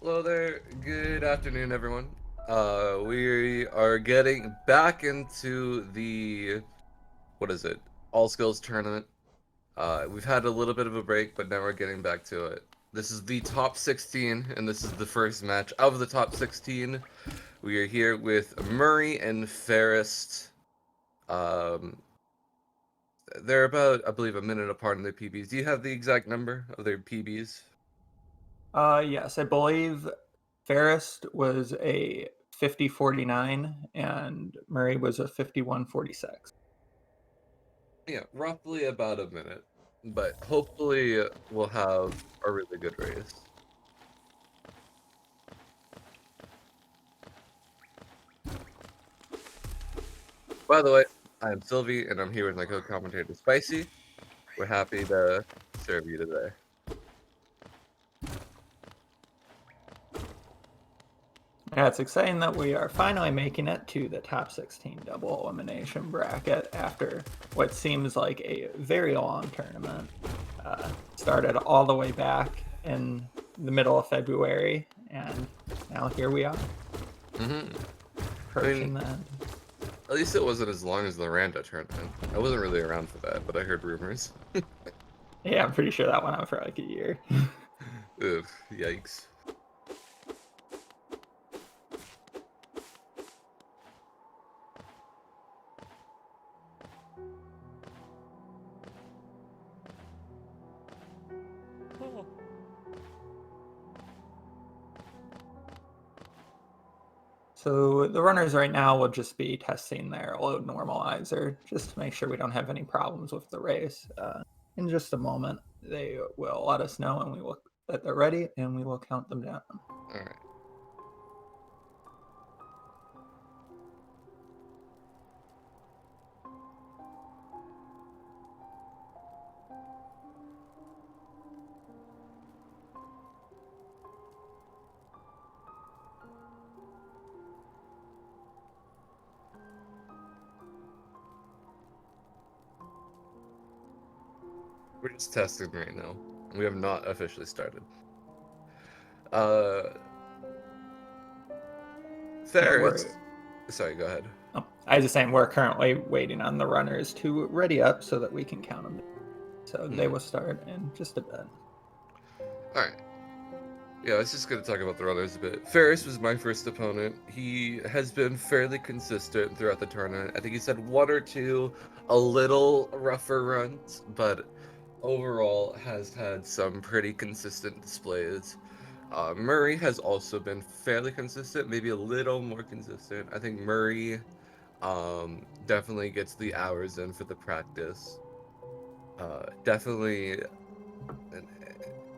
Hello there. Good afternoon, everyone. We are getting back into the what is it? All skills tournament. We've had a little bit of a break, but now we're getting back to it. This is the top 16, and this is the first match of the top 16. We are here with Murray and Pharest. Um, they're about, I believe, a minute apart in their PBs. Do you have the exact number of their PBs? Yes, I believe Pharest was a 50-49 and Murray was a 51-46. Yeah, roughly about a minute. But hopefully we'll have a really good race. By the way, I'm Sylvie and I'm here with my co-commentator Spicy. We're happy to serve you today. Yeah, it's exciting that we are finally making it to the top 16 double elimination bracket after what seems like a very long tournament. Started all the way back in the middle of February, and now here we are, hmm I mean, approaching the end. at least it wasn't as long as the Randa tournament. I wasn't really around for that, but I heard rumors. Yeah, I'm pretty sure that went on for like a year. Ugh, yikes. So the runners right now will just be testing their load normalizer just to make sure we don't have any problems with the race. In just a moment, they will let us know and we will that they're ready and we will count them down. Alright. We're just testing right now. We have not officially started. Uh Yeah, we're. Ferris. Sorry, go ahead. Oh, I was just saying we're currently waiting on the runners to ready up so that we can count them. So they will start in just a bit. Alright. Yeah, I was just going to talk about the runners a bit. Ferris was my first opponent. He has been fairly consistent throughout the tournament. I think he's had one or two a little rougher runs, but overall has had some pretty consistent displays. Murray has also been fairly consistent, maybe a little more consistent. I think Murray definitely gets the hours in for the practice. Definitely,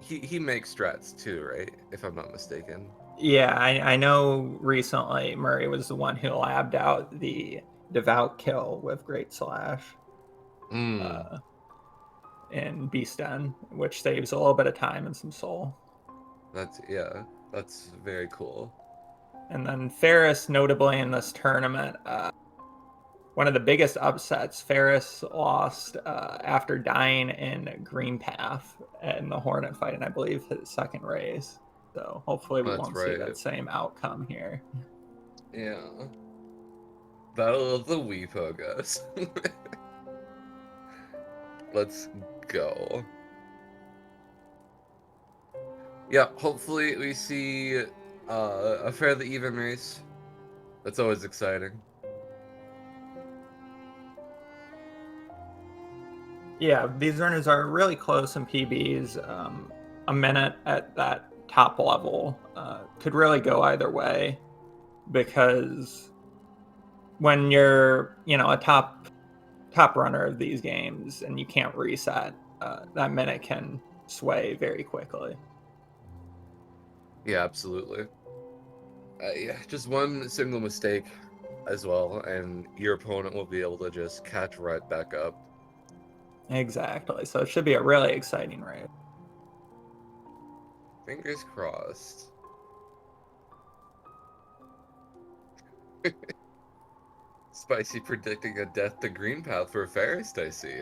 he makes strats too, right? If I'm not mistaken. Yeah, I know recently Murray was the one who labbed out the devout kill with Great Slash. Mm, Uh, in Beast Den, which saves a little bit of time and some soul. yeah, that's very cool. And then Ferris, notably in this tournament, one of the biggest upsets. Ferris lost after dying in Green Path in the Hornet fight, and I believe his second race. So hopefully we That's won't see right. that same outcome here. Yeah. Battle of the Weepogus. Let's go. Yeah, hopefully we see a fairly even race. That's always exciting. Yeah, these runners are really close in PBs. A minute at that top level could really go either way because when you're a top runner of these games and you can't reset, that minute can sway very quickly. Yeah, absolutely. Yeah, just one single mistake as well, and your opponent will be able to just catch right back up. Exactly. So it should be a really exciting race. Fingers crossed. Spicy predicting a death to green path for Pharest, I see.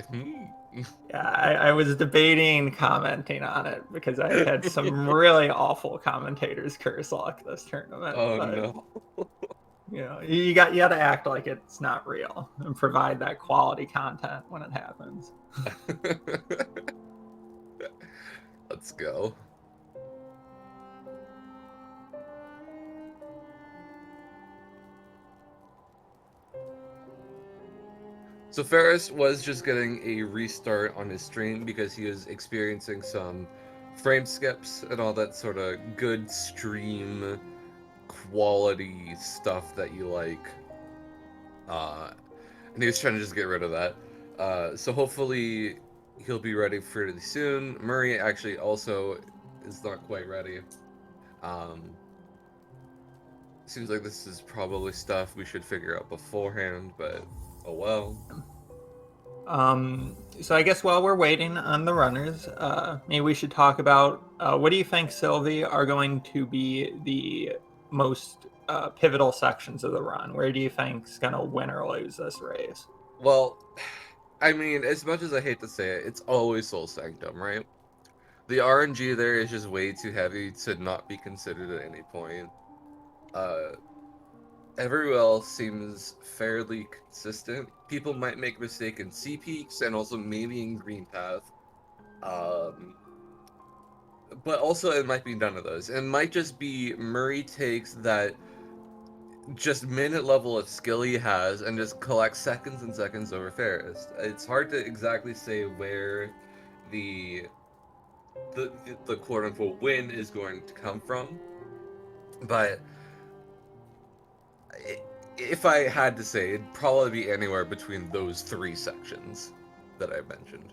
Yeah, I was debating commenting on it because I've had some really awful commentators curse luck this tournament. Oh But no. you got to act like it's not real and provide that quality content when it happens. Let's go. So Ferris was just getting a restart on his stream because he was experiencing some frame skips and all that sort of good stream quality stuff that you like. And he was trying to just get rid of that. So hopefully he'll be ready pretty soon. Muri actually also is not quite ready. Um, Seems like this is probably stuff we should figure out beforehand, but oh well. So I guess while we're waiting on the runners, maybe we should talk about what do you think, Sylvie, are going to be the most pivotal sections of the run? Where do you think's gonna win or lose this race? Well, I mean, as much as I hate to say it, it's always Soul Sanctum, right? The RNG there is just way too heavy to not be considered at any point. Uh, Everywhere else seems fairly consistent. People might make a mistake in C peaks and also maybe in Green Path. Um, but also it might be none of those. It might just be Muri takes that just minute level of skill he has and just collects seconds and seconds over Pharest. It's hard to exactly say where the the quote unquote win is going to come from, but if I had to say, it'd probably be anywhere between those three sections that I mentioned.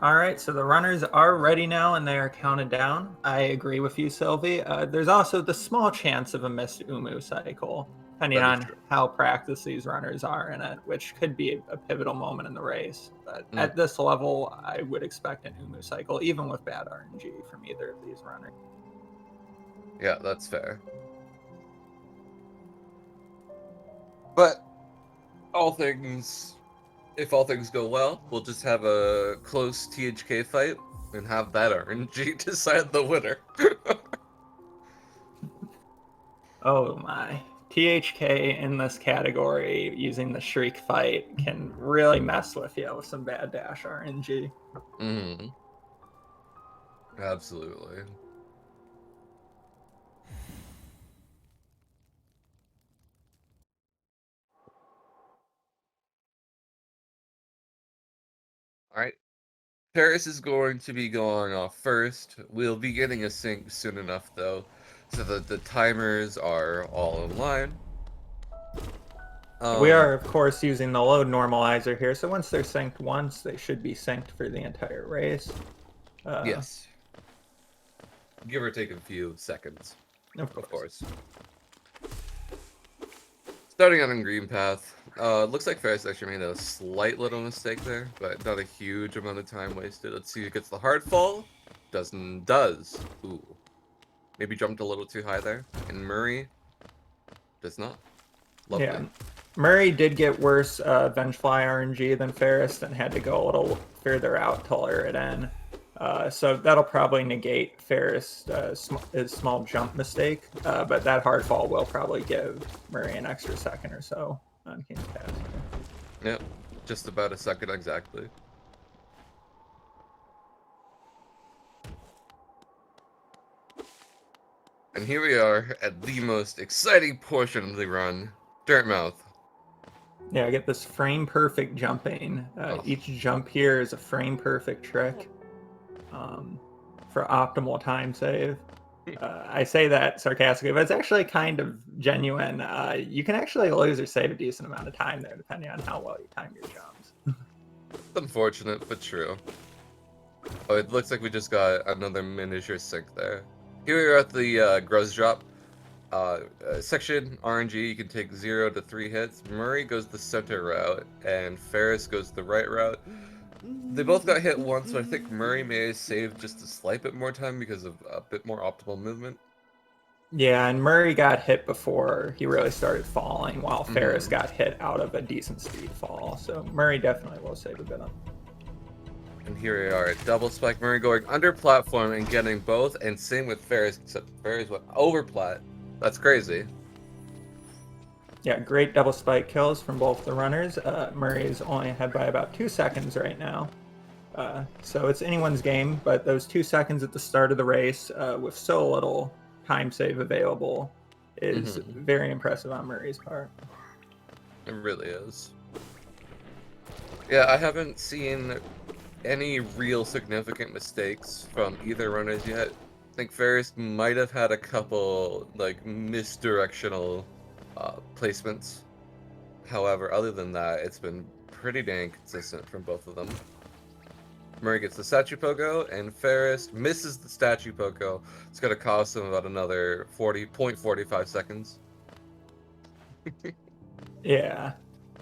All right, so the runners are ready now and they are counted down. I agree with you, Sylvie. There's also the small chance of a missed Umu cycle, depending That is on true. how practiced these runners are in it, which could be a pivotal moment in the race. But at this level, I would expect an Umu cycle, even with bad RNG from either of these runners. Yeah, that's fair. But if all things go well, we'll just have a close THK fight and have that RNG decide the winner. Oh my. THK in this category using the Shriek fight can really mess with you with some bad dash RNG. Absolutely. Alright. Paris is going to be going off first. We'll be getting a sync soon enough, though, so that the timers are all in line. We are, of course, using the load normalizer here, so once they're synced once, they should be synced for the entire race. Yes. Give or take a few seconds. Of course. Starting out on Green Path. Looks like Ferris actually made a slight little mistake there, but not a huge amount of time wasted. Let's see who gets the hard fall. Does. Ooh. Maybe jumped a little too high there. And Muri does not. Lovely. Yeah. Muri did get worse Vengefly RNG than Pharest and had to go a little further out to lure it in. So that'll probably negate Pharest's small jump mistake, but that hard fall will probably give Muri an extra second or so on King's Pass. Yep, just about a second exactly. And here we are at the most exciting portion of the run, Dirtmouth. Yeah, I get this frame perfect jumping. Each jump here is a frame perfect trick for optimal time save. I say that sarcastically, but it's actually kind of genuine. You can actually lose or save a decent amount of time there, depending on how well you time your jumps. It's unfortunate, but true. Oh, it looks like we just got another miniature sync there. Here we are at the Gruz Drop. Section RNG, you can take 0 to 3 hits. Muri goes the center route, and Ferris goes the right route. They both got hit once, but I think Muri may have saved just a slight bit more time because of a bit more optimal movement. Yeah, and Murray got hit before he really started falling, while Ferris Mhm. got hit out of a decent speed fall. So Murray definitely will save a bit on. And here we are at double spike. Murray going under platform and getting both, and same with Ferris, except Ferris went over plat. That's crazy. Yeah, great double spike kills from both the runners. Murray's only ahead by about 2 seconds right now. So it's anyone's game, but those 2 seconds at the start of the race with so little time save available is Mhm. very impressive on Murray's part. It really is. Yeah, I haven't seen any real significant mistakes from either runners yet. I think Ferris might have had a couple like misdirectional placements. However, other than that, it's been pretty dang consistent from both of them. Murray gets the statue pogo, and Ferris misses the statue pogo. It's going to cost him about another 40.45 seconds. Yeah.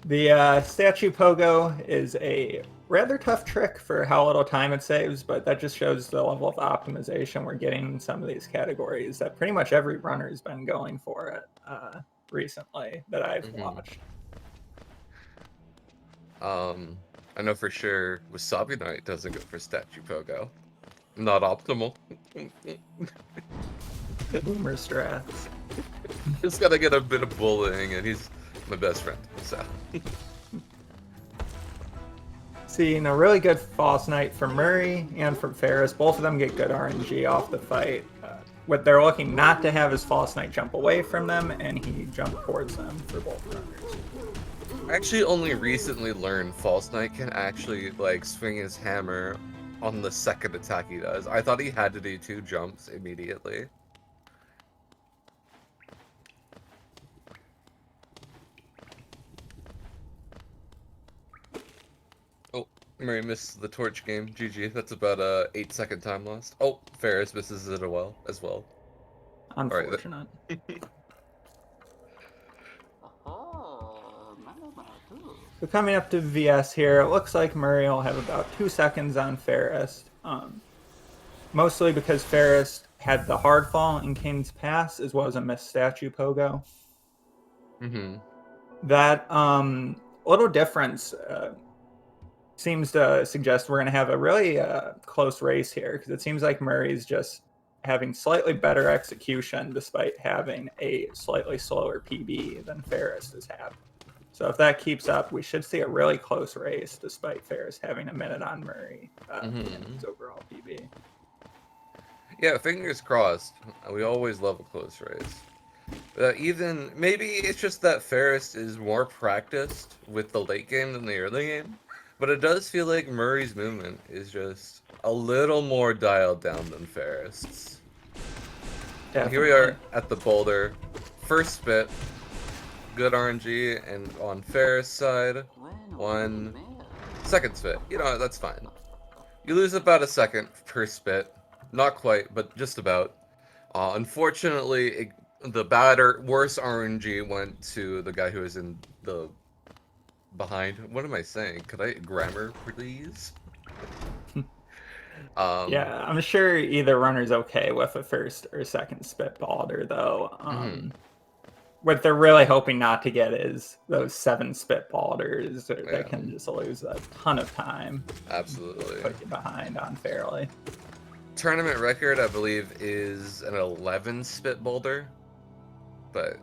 The statue pogo is a rather tough trick for how little time it saves, but that just shows the level of optimization we're getting in some of these categories that pretty much every runner's been going for it recently that I've Hmm. watched. I know for sure Wasabi Knight doesn't go for statue pogo. Not optimal. Boomer strats. Just gotta get a bit of bullying, and he's my best friend. So Seeing a really good false night from Murray and from Ferris. Both of them get good RNG off the fight. What they're looking not to have is false night jump away from them, and he jumped towards them for both runners. I actually only recently learned False Knight can actually like swing his hammer on the second attack he does. I thought he had to do 2 jumps immediately. Oh, Murray missed the torch game. GG. That's about a 8-second time lost. Oh, Ferris misses it as well. All right. Unfortunate. So coming up to VS here, it looks like Murray will have about 2 seconds on Ferris. Mostly because Ferris had the hard fall in Kane's Pass as well as a missed statue pogo. Mm-hmm. That little difference seems to suggest we're going to have a really close race here because it seems like Murray's just having slightly better execution despite having a slightly slower PB than Ferris has had. So if that keeps up, we should see a really close race despite Ferris having a minute on Murray in his overall PB. Yeah, fingers crossed. We always love a close race. Even maybe it's just that Ferris is more practiced with the late game than the early game, but it does feel like Murray's movement is just a little more dialed down than Ferris's. And here we Definitely. are at the boulder, first spit, good RNG, and on Ferris' side, one second spit. You know that's fine. You lose about a second per spit, not quite, but just about. Unfortunately, the worse RNG went to the guy who was in the behind. What am I saying? Could I grammar, please? um, Yeah, I'm sure either runner's okay with a first or second spit boulder, though. mhm, What they're really hoping not to get is those 7 spit boulders that yeah, can just lose a ton of time, absolutely. put you behind unfairly. Tournament record, I believe, is an 11 spit boulder, but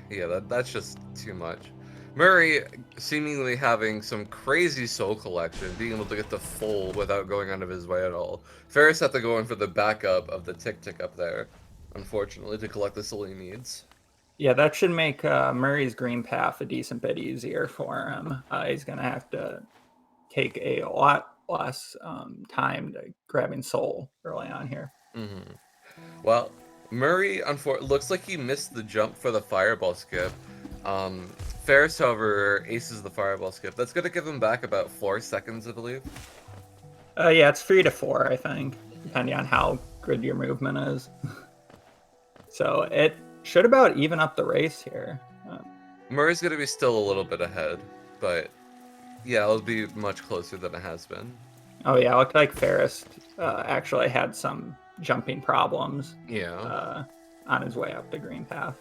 yeah, that's just too much. Murray seemingly having some crazy soul collection, being able to get the full without going out of his way at all. Ferris had to go in for the backup of the tick up there, unfortunately, to collect the soul he needs. Yeah, that should make Murray's green path a decent bit easier for him. He's going to have to take a lot less time to grabbing soul early on here. Hmm. Well, Murray looks like he missed the jump for the fireball skip. Um, Ferris, however, aces the fireball skip. That's going to give him back about 4 seconds, I believe. Yeah, it's 3 to 4, I think, depending on how good your movement is. So it should about even up the race here. Murray's going to be still a little bit ahead, but yeah, it'll be much closer than it has been. Oh yeah, it looked like Pharest actually had some jumping problems. Yeah. on his way up the green path.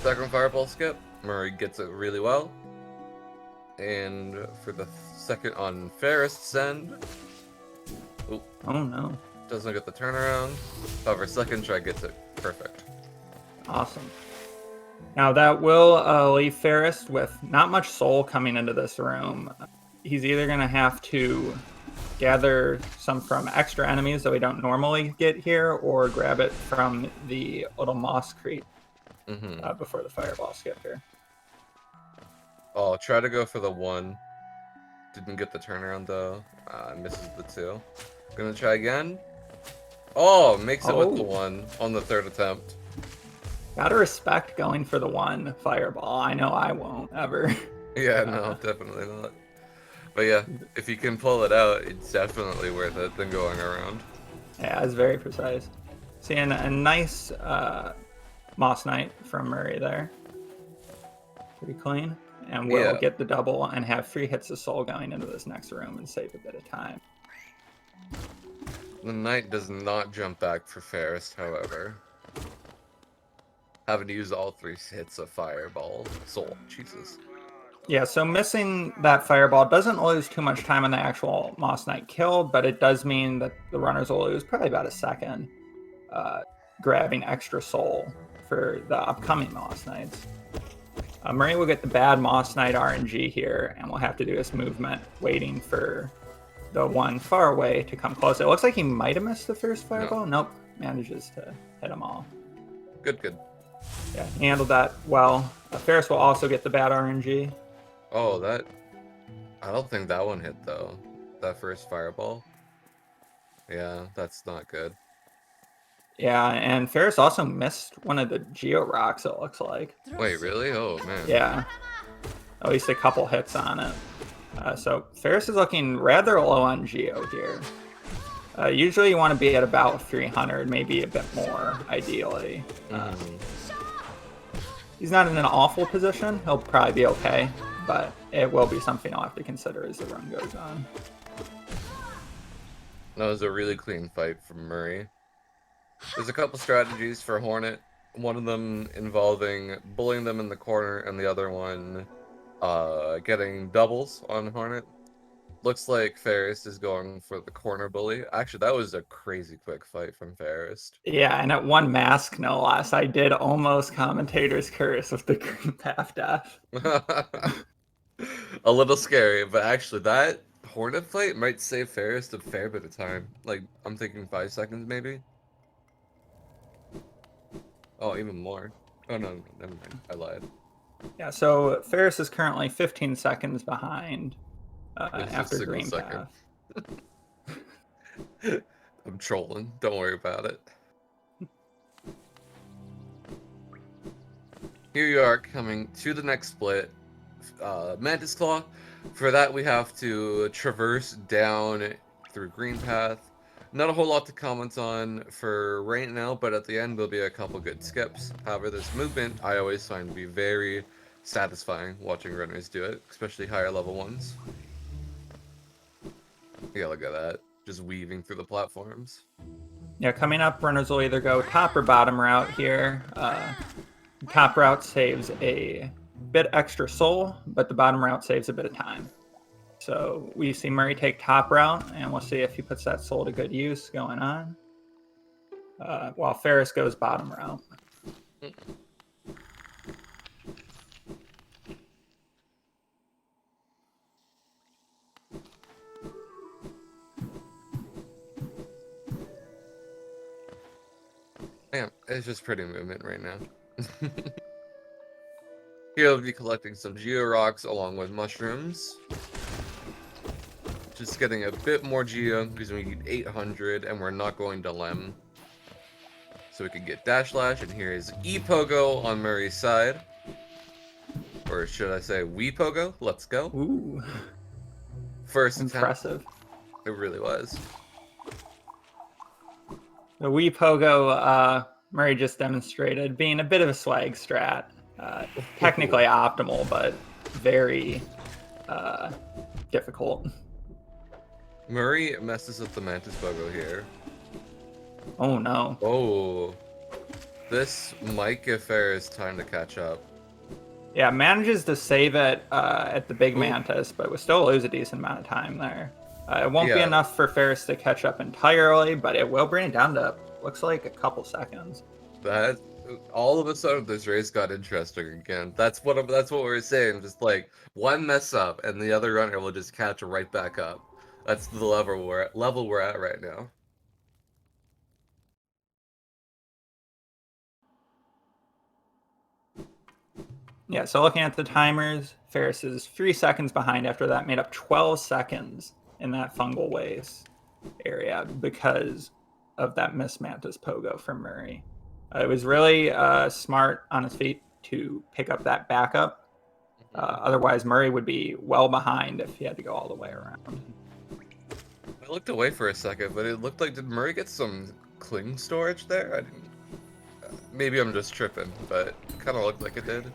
Second fireball skip. Muri gets it really well. And for the second on Pharest's end. Ooh, Oh no. doesn't get the turnaround. However, second try gets it perfect. Awesome. Now that will leave Pharest with not much soul coming into this room. He's either going to have to gather some from extra enemies that we don't normally get here, or grab it from the little moss creep before the fireball skip here. Oh, try to go for the 1. Didn't get the turnaround though. Misses the 2. Gonna try again. Oh, makes it with the 1 on the 3rd attempt. Gotta respect going for the 1 fireball. I know I won't ever. Yeah, no, definitely not. But yeah, if you can pull it out, it's definitely worth it than going around. Yeah, it's very precise. Seeing a nice Moss Knight from Muri there. Pretty clean. And we'll get the double and have 3 hits of soul going into this next room and save a bit of time. The Knight does not jump back for Pharest, however. Having to use all 3 hits of fireball. Soul. Jesus. Yeah, so missing that fireball doesn't lose too much time on the actual Moss Knight kill, but it does mean that the runners will lose probably about a second grabbing extra soul for the upcoming Moss Knights. Muri will get the bad Moss Knight RNG here, and we'll have to do this movement waiting for the one far away to come close. It looks like he might have missed the first fireball. Nope, manages to hit them all. Good, good. Yeah, he handled that well. Pharest will also get the bad RNG. Oh, that... I don't think that one hit, though. That first fireball. Yeah, that's not good. Yeah, and Pharest also missed one of the Geo Rocks, it looks like. Wait, really? Oh, man. Yeah. At least a couple hits on it. So Pharest is looking rather low on Geo here. Usually you want to be at about 300, maybe a bit more, ideally. He's not in an awful position. He'll probably be okay, but it will be something I'll have to consider as the run goes on. That was a really clean fight from Muri. There's a couple strategies for Hornet. One of them involving bullying them in the corner, and the other one getting doubles on Hornet. Looks like Pharest is going for the corner bully. Actually, that was a crazy quick fight from Pharest. Yeah, and at one mask, no less, I did almost commentator's curse with the green path death. A little scary, but actually that Hornet fight might save Pharest a fair bit of time. Like, I'm thinking 5 seconds maybe. Oh, even more. Oh no, never mind. I lied. Yeah, so Pharest is currently 15 seconds behind after green path. I'm trolling. Don't worry about it. Here you are coming to the next split. Mantis Claw. For that we have to traverse down through green path. Not a whole lot to comment on for right now, but at the end there'll be a couple good skips. However, this movement I always find to be very satisfying watching runners do it, especially higher level ones. Yeah, look at that. Just weaving through the platforms. Yeah, coming up, runners will either go top or bottom route here. Top route saves a bit extra soul, but the bottom route saves a bit of time. So we see Muri take top route, and we'll see if he puts that soul to good use going on. While Pharest goes bottom route. Yeah, it's just pretty movement right now. Here I'll be collecting some Geo Rocks along with mushrooms. Just getting a bit more Geo because we need 800 and we're not going to Lem. So we can get Dash Lash, and here is E-Pogo on Muri's side. Or should I say Wee-Pogo? Let's go. Ooh. First Impressive. attempt. It really was. The Wii Pogo, Muri just demonstrated being a bit of a swag strat. Technically optimal, but very difficult. Muri messes up the Mantis Pogo here. Oh no. Oh, this might give Ferris time to catch up. Yeah, manages to save it at the big Ooh. mantis, but we still lose a decent amount of time there. It won't be Yeah. enough for Ferris to catch up entirely, but it will bring it down to, looks like, a couple seconds. That all of a sudden this race got interesting again. That's what we're saying. Just like one mess up and the other runner will just catch right back up. That's the level we're at right now. Yeah, so looking at the timers, Ferris is 3 seconds behind after that, made up 12 seconds in that fungal waste area because of that Miss Mantis pogo from Muri. It was really smart on his feet to pick up that backup. Otherwise, Muri would be well behind if he had to go all the way around. I looked away for a second, but it looked like, did Murray get some cling storage there? I didn't. Maybe I'm just tripping, but it kind of looked like it did.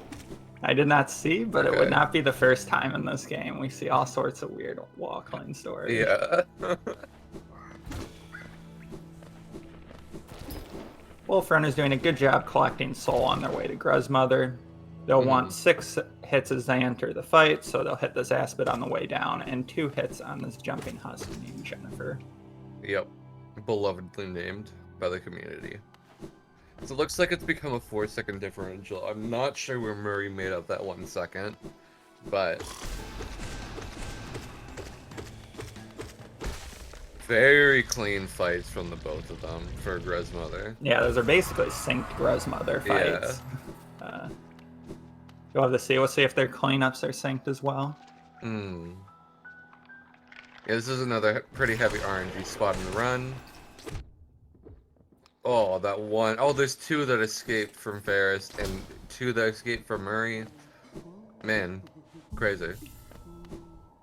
I did not see, but it would Okay. not be the first time in this game. We see all sorts of weird wall cling storage. Yeah. Wolf Runner's doing a good job collecting soul on their way to Gruzmother. They'll want 6 hits as they enter the fight, so they'll hit this Aspid on the way down, and 2 hits on this jumping husk named Jennifer. Yep. Belovedly named by the community. So it looks like it's become a 4-second differential. I'm not sure where Murray made up that 1 second, but very clean fights from the both of them for Gruzmother. Yeah, those are basically synced Gruzmother fights. You'll have to see. We'll see if their cleanups are synced as well. Yeah, this is another pretty heavy RNG spot in the run. Oh, that one. Oh, there's 2 that escaped from Pharest and 2 that escaped from Murray. Man, crazy.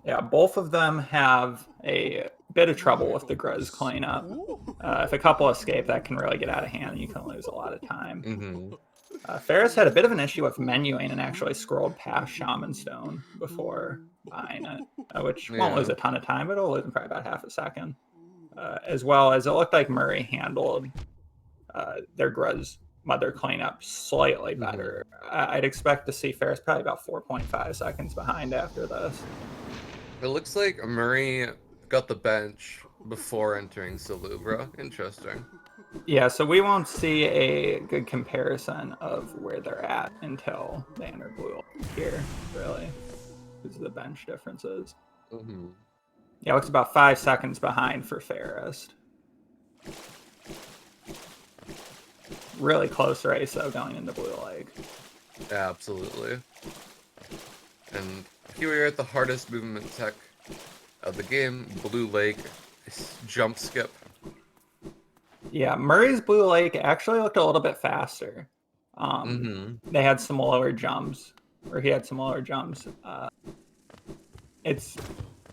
Yeah, both of them have a bit of trouble with the Gruz cleanup. If a couple escape, that can really get out of hand and you can lose a lot of time. Pharest had a bit of an issue with menuing and actually scrolled past Shaman Stone before buying it, which won't lose a ton of time, but it'll lose probably about half a second. As well as it looked like Murray handled their Gruz Mother cleanup slightly better. I'd expect to see Pharest probably about 4.5 seconds behind after this. It looks like Murray got the bench before entering Salubra. Interesting. Yeah, so we won't see a good comparison of where they're at until they enter Blue here, really, because of the bench differences. Yeah, it looks about 5 seconds behind for Pharest. Really close race, though, going into Blue Lake. Absolutely. And here we are at the hardest movement tech of the game, Blue Lake jump skip. Yeah, Murray's Blue Lake actually looked a little bit faster. They had some lower jumps, or he had some lower jumps. It's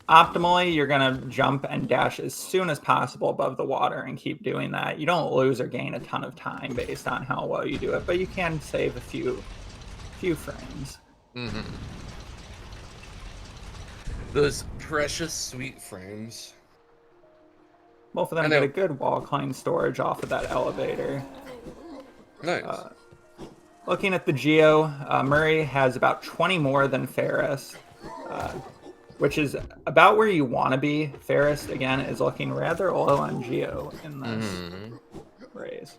optimally, you're going to jump and dash as soon as possible above the water and keep doing that. You don't lose or gain a ton of time based on how well you do it, but you can save a few frames. Those precious sweet frames. Both of them get a good wall climb storage off of that elevator. Nice. Looking at the Geo, Murray has about 20 more than Pharest, which is about where you want to be. Pharest, again, is looking rather low on Geo in this race.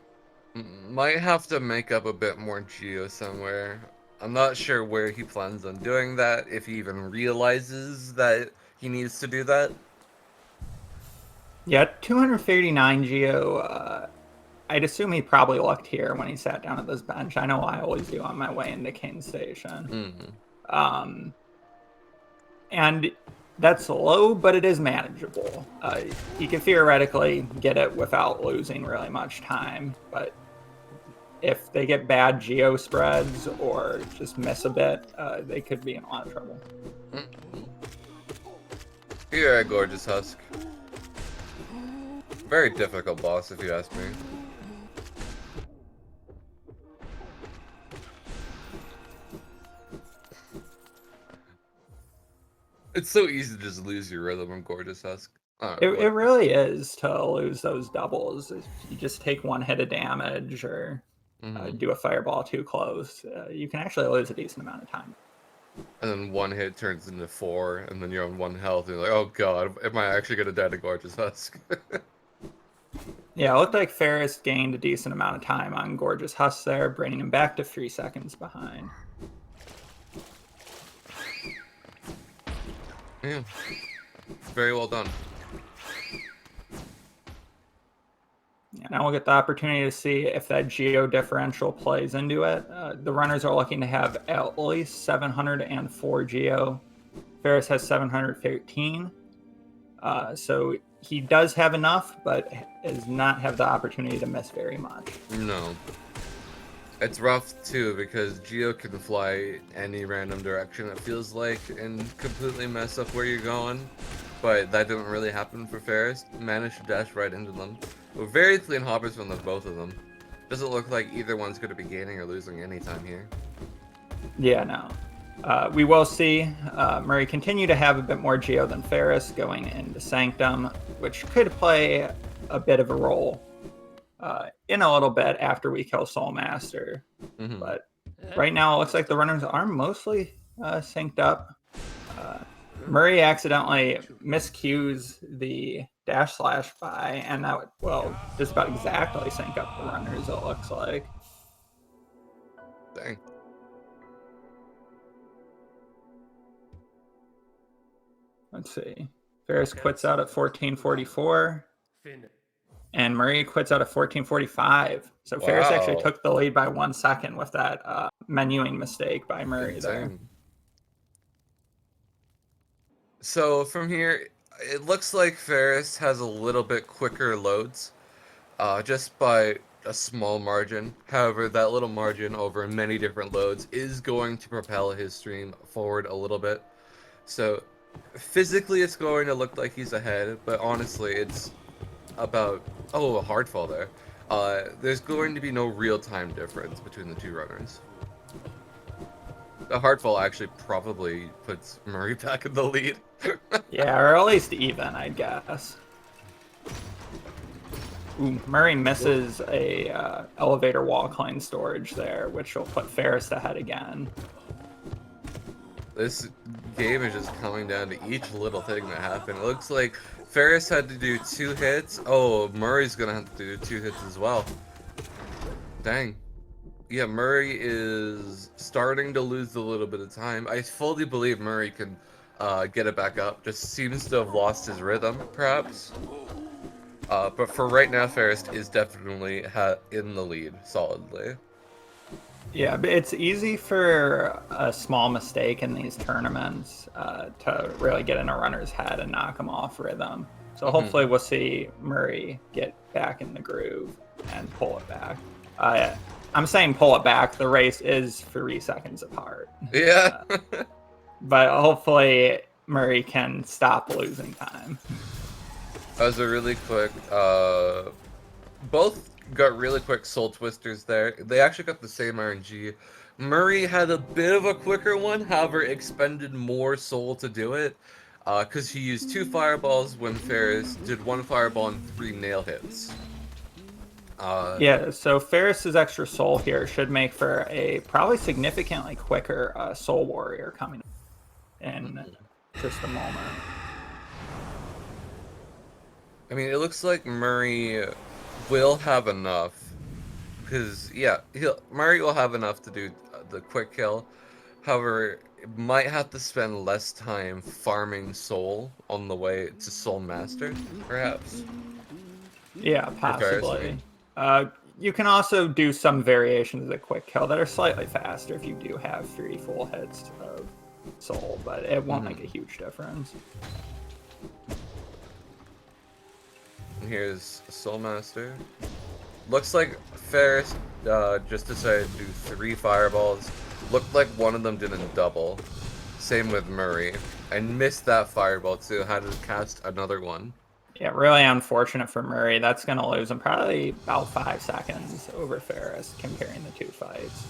Might have to make up a bit more Geo somewhere. I'm not sure where he plans on doing that, if he even realizes that he needs to do that. Yeah, 239 Geo. I'd assume he probably looked here when he sat down at this bench. I know I always do on my way into King Station. And that's low, but it is manageable. You can theoretically get it without losing really much time, but if they get bad geo spreads or just miss a bit, they could be in a lot of trouble. You're a gorgeous husk. Very difficult boss, if you ask me. It's so easy to just lose your rhythm on Gorgeous Husk. It really is to lose those doubles. If you just take one hit of damage or do a fireball too close, you can actually lose a decent amount of time. And then one hit turns into 4, and then you're on 1 health, and you're like, oh god, am I actually going to die to Gorgeous Husk? Yeah, it looked like Pharest gained a decent amount of time on Gorgeous Husk there, bringing him back to 3 seconds behind. Yeah. Very well done. Yeah, now we'll get the opportunity to see if that geo differential plays into it. The runners are looking to have at least 704 geo. Pharest has 713. So he does have enough, but does not have the opportunity to miss very much. No. It's rough, too, because Geo can fly any random direction, it feels like, and completely mess up where you're going. But that didn't really happen for Pharest. Managed to dash right into them. Very clean hoppers from the both of them. Doesn't look like either one's going to be gaining or losing any time here. Yeah, no. We will see Muri continue to have a bit more geo than Pharest going into Sanctum, which could play a bit of a role in a little bit after we kill Soul Master. But right now, it looks like the runners are mostly synced up. Muri accidentally miscues the dash slash by, and that would, well, just about exactly sync up the runners, it looks like. Dang. Let's see. Pharest quits out at 14:44. And Muri quits out at 14:45. So Pharest actually took the lead by 1 second with that menuing mistake by Muri there. So from here, it looks like Pharest has a little bit quicker loads, just by a small margin. However, that little margin over many different loads is going to propel his stream forward a little bit. So physically, it's going to look like he's ahead, but honestly, it's about... Oh, a hard fall there. There's going to be no real-time difference between the two runners. The hard fall actually probably puts Muri back in the lead. Yeah, or at least even, I guess. Ooh, Muri misses a elevator wall climb storage there, which will put Pharest ahead again. This game is just coming down to each little thing that happened. It looks like Pharest had to do 2 hits. Oh, Murray's gonna have to do 2 hits as well. Dang. Yeah, Muri is starting to lose a little bit of time. I fully believe Muri can get it back up. Just seems to have lost his rhythm, perhaps. But for right now, Pharest is definitely in the lead, solidly. Yeah, but it's easy for a small mistake in these tournaments to really get in a runner's head and knock him off rhythm. So hopefully we'll see Muri get back in the groove and pull it back. I'm saying pull it back. The race is 3 seconds apart. Yeah. But hopefully Muri can stop losing time. That was a really quick... both got really quick soul twisters there. They actually got the same RNG. Muri had a bit of a quicker one, however expended more soul to do it. Because he used 2 fireballs when Pharest did 1 fireball and 3 nail hits. Yeah, so Pharest's extra soul here should make for a probably significantly quicker Soul Warrior coming in just a moment. I mean, it looks like Muri will have enough. Because, yeah, Muri will have enough to do the quick kill. However, it might have to spend less time farming soul on the way to Soul Master, perhaps. Yeah, possibly. You can also do some variations of the quick kill that are slightly faster if you do have 3 full hits of soul, but it won't make a huge difference. And here's Soul Master. Looks like Pharest just decided to do 3 fireballs. Looked like one of them didn't double. Same with Muri. I missed that fireball too. Had to cast another one. Yeah, really unfortunate for Muri. That's going to lose him probably about 5 seconds over Pharest, comparing the 2 fights.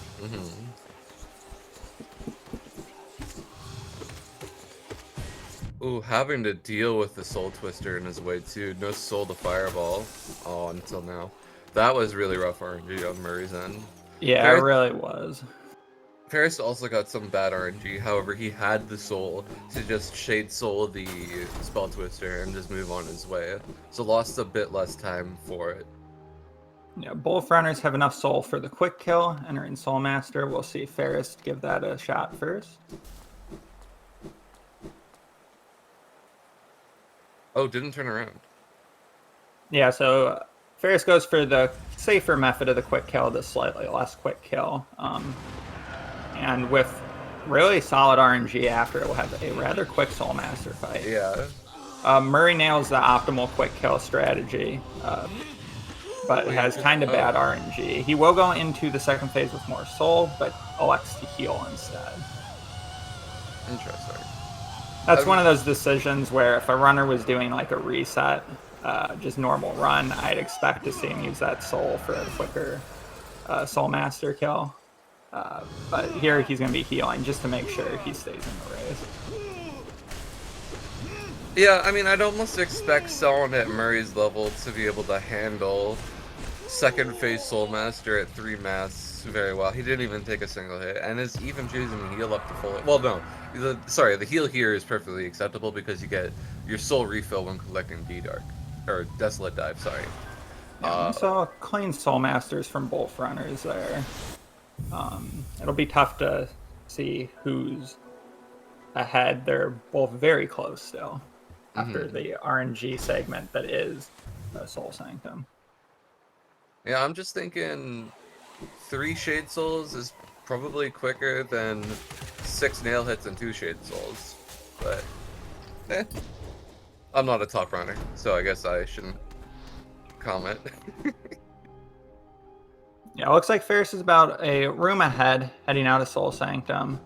Ooh, having to deal with the Soul Twister in his way too. No Soul to Fireball. Oh, until now. That was really rough RNG on Murray's end. Yeah, it Ferris, really was. Ferris also got some bad RNG. However, he had the Soul to just Shade Soul the Spell Twister and just move on his way. So lost a bit less time for it. Yeah, both runners have enough soul for the quick kill. Entering Soul Master, we'll see Pharest give that a shot first. Oh, didn't turn around. Yeah, so Pharest goes for the safer method of the quick kill, the slightly less quick kill. And with really solid RNG after, it will have a rather quick Soul Master fight. Yeah. Murray nails the optimal quick kill strategy, but has kind of bad RNG. He will go into the second phase with more soul, but elects to heal instead. Interesting. That's one of those decisions where if a runner was doing like a reset, just normal run, I'd expect to see him use that soul for a quicker Soul Master kill. But here he's going to be healing just to make sure he stays in the race. Yeah, I mean, I'd almost expect someone at Murray's level to be able to handle second phase Soul Master at 3 mass very well. He didn't even take a single hit, and is even choosing to heal up to full. Well, no, the heal here is perfectly acceptable because you get your soul refill when collecting D-Dark or Desolate Dive. Sorry. Yeah, we saw clean Soul Masters from both runners there. It'll be tough to see who's ahead. They're both very close still after the RNG segment that is Soul Sanctum. Yeah, I'm just thinking 3 Shade Souls is probably quicker than 6 nail hits and 2 Shade Souls. But, I'm not a top runner, so I guess I shouldn't comment. Yeah, it looks like Pharest is about a room ahead heading out of Soul Sanctum.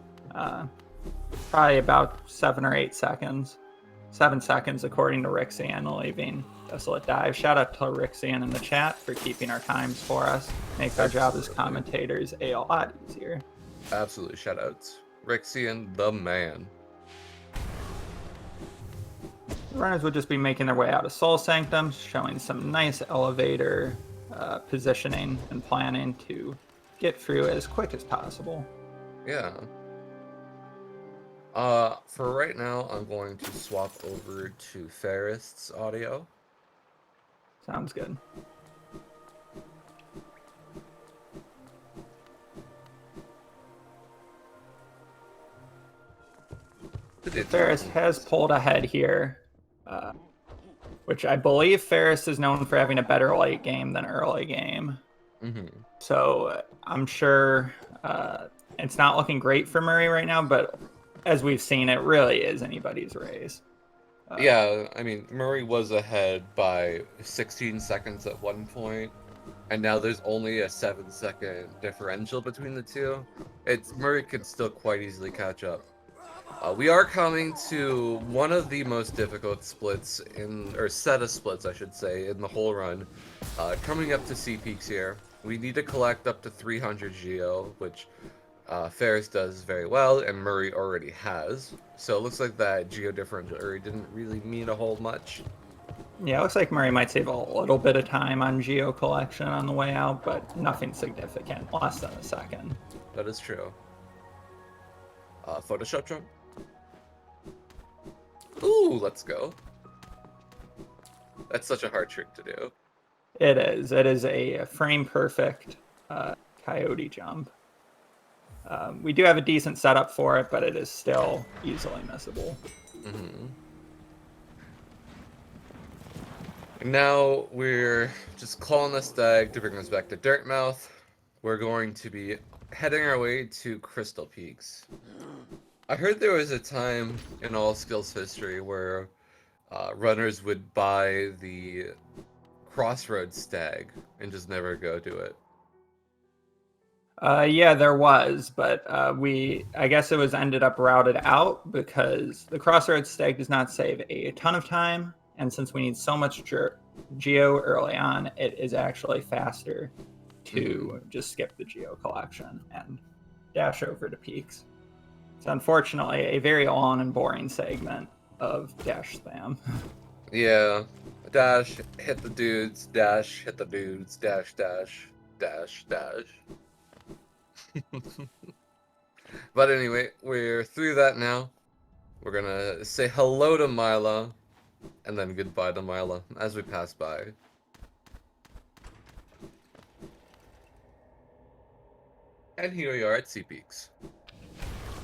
Probably about 7 or 8 seconds. 7 seconds according to Rixian leaving Desolate Dive. Shout out to Rixian in the chat for keeping our times for us. Makes our job as commentators a lot easier. Absolutely, shoutouts. Rixian, the man. The runners would just be making their way out of Soul Sanctum, showing some nice elevator positioning and planning to get through as quick as possible. Yeah. For right now, I'm going to swap over to Pharest's audio. Sounds good. Pharest has pulled ahead here, which I believe Pharest is known for having a better late game than early game. So I'm sure it's not looking great for Murray right now, but as we've seen, it really is anybody's race. Yeah, I mean, Murray was ahead by 16 seconds at one point, and now there's only a 7-second differential between the two. Murray could still quite easily catch up. We are coming to one of the most difficult splits or set of splits, I should say, in the whole run. Coming up to C peaks here. We need to collect up to 300 Geo, which Pharest does very well, and Murray already has. So it looks like that Geo differential didn't really mean a whole much. Yeah, it looks like Murray might save a little bit of time on Geo collection on the way out, but nothing significant. Less than a second. That is true. Photoshop jump. Ooh, let's go. That's such a hard trick to do. It is. It is a frame perfect coyote jump. We do have a decent setup for it, but it is still easily missable. Now we're just calling the stag to bring us back to Dirtmouth. We're going to be heading our way to Crystal Peaks. I heard there was a time in All Skills history where runners would buy the Crossroads stag and just never go do it. Yeah, there was, but I guess it was ended up routed out because the Crossroads stag does not save a ton of time, and since we need so much Geo early on, it is actually faster to just skip the Geo collection and dash over to Peaks. It's unfortunately a very long and boring segment of dash spam. Yeah. Dash, hit the dudes, dash, hit the dudes, dash, dash, dash, dash. But anyway, we're through that now. We're gonna say hello to Mila, and then goodbye to Mila as we pass by. And here we are at Sea Peaks.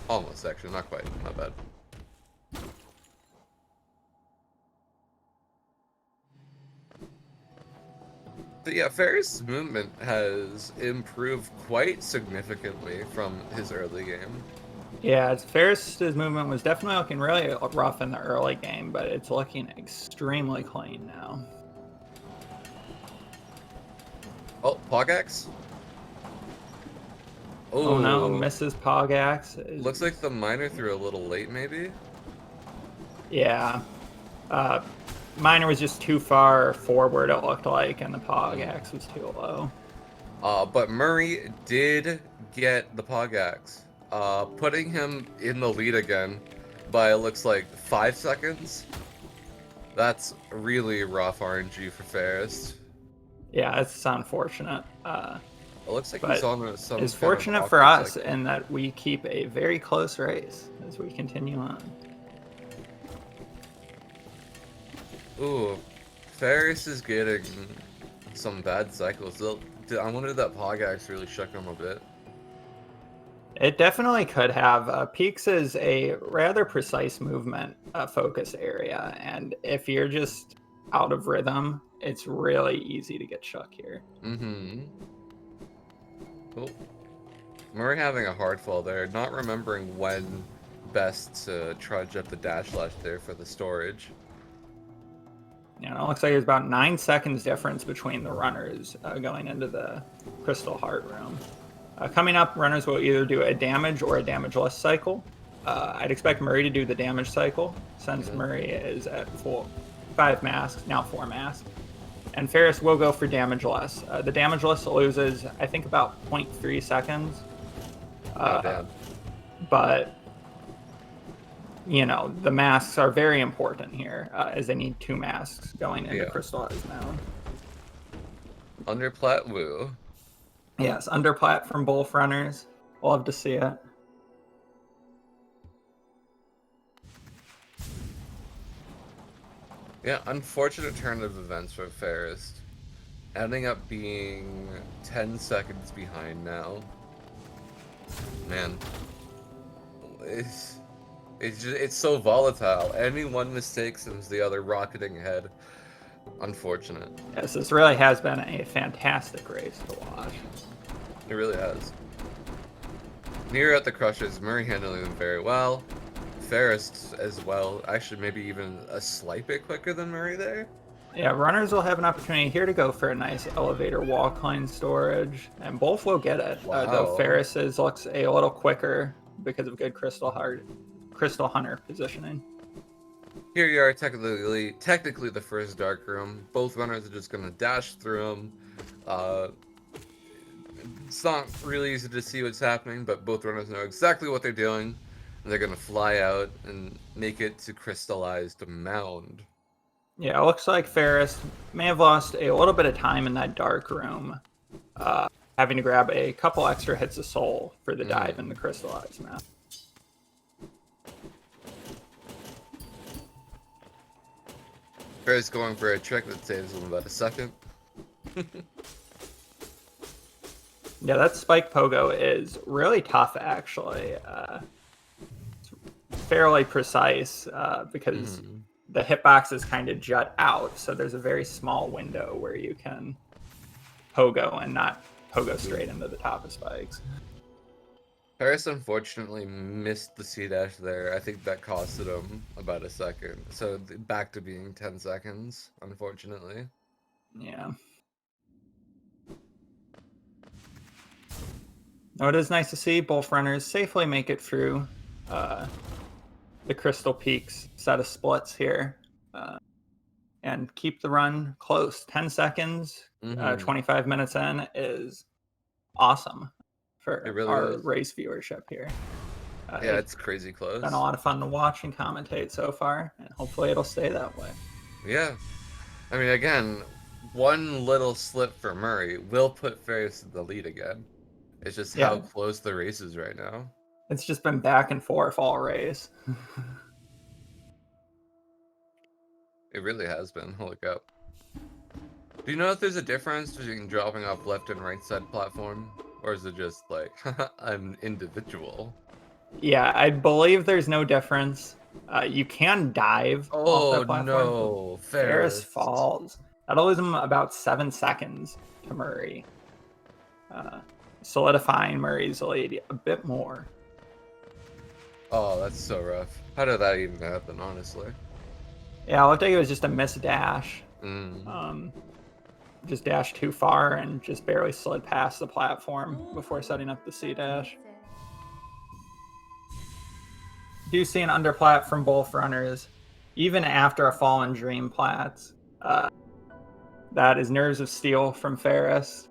Almost, actually, not quite, not bad. But yeah, Ferris' movement has improved quite significantly from his early game. Yeah, Ferris' movement was definitely looking really rough in the early game, but it's looking extremely clean now. Oh, Pogax? Oh no, Mrs. Pogax. Looks like the miner threw a little late, maybe? Yeah. Miner was just too far forward, it looked like, and the Pogax was too low. But Muri did get the Pogax, putting him in the lead again by, it looks like, 5 seconds. That's really rough RNG for Pharest. Yeah, it's unfortunate. It looks like he's on some. It's fortunate for us in that we keep a very close race as we continue on. Ooh, Pharest is getting some bad cycles. I wonder if that Pogax really shook him a bit. It definitely could have. Peaks is a rather precise movement focus area, and if you're just out of rhythm, it's really easy to get shook here. Mm-hmm. Oh, Muri having a hard fall there, not remembering when best to trudge up the dash lash there for the storage. Yeah, it looks like there's about 9 seconds difference between the runners going into the Crystal Heart room. Coming up, runners will either do a damage or a damageless cycle. I'd expect Muri to do the damage cycle, since Muri is at 5 masks, now 4 masks. And Pharest will go for damageless. The damageless loses, I think, about 0.3 seconds. But, you know, the masks are very important here, as they need 2 masks going into Crystallized Mound. Underplat Woo. Yes, underplat from both runners. Love to see it. Yeah, unfortunate turn of events for Pharest. Ending up being 10 seconds behind now. Man. It's so volatile. Any one mistake sends the other rocketing ahead. Unfortunate. Yes, this really has been a fantastic race to watch. It really has. Near at the crushes, Muri handling them very well. Pharest as well. Actually, maybe even a slight bit quicker than Muri there. Yeah, runners will have an opportunity here to go for a nice elevator walk line storage, and both will get it. Wow. Though Pharest's looks a little quicker because of good Crystal Hunter positioning. Here you are, technically the first dark room. Both runners are just gonna dash through them. It's not really easy to see what's happening, but both runners know exactly what they're doing. And they're gonna fly out and make it to Crystallized Mound. Yeah, it looks like Pharest may have lost a little bit of time in that dark room, having to grab a couple extra hits of soul for the dive in the Crystallized Mound. Pharest going for a trick that saves him about a second. Yeah, that spike pogo is really tough, actually. It's fairly precise because the hitboxes kind of jut out, so there's a very small window where you can pogo and not pogo straight into the top of spikes. Pharest unfortunately missed the C-dash there. I think that costed him about a second. So back to being 10 seconds, unfortunately. Yeah. Oh, it is nice to see both runners safely make it through the Crystal Peaks set of splits here and keep the run close. 10 seconds, 25 minutes in is awesome for really our is. race viewership here. Yeah, it's crazy close. Been a lot of fun to watch and commentate so far, and hopefully it'll stay that way. Yeah. I mean, again, one little slip for Murray will put Pharest in the lead again. It's just how close the race is right now. It's just been back and forth all race. It really has been. Holy cow. Do you know if there's a difference between dropping off left and right side platform? Or is it just like, I'm individual? Yeah, I believe there's no difference. You can dive off that platform. No, Pharest falls. That'll lose him about 7 seconds to Murray. Solidifying Murray's lead a bit more. Oh, that's so rough. How did that even happen, honestly? Yeah, it looked like it was just a missed dash. Mm. Just dashed too far and just barely slid past the platform before setting up the C dash. Do see an underplat from both runners, even after a fallen dream plats. That is Nerves of Steel from Pharest.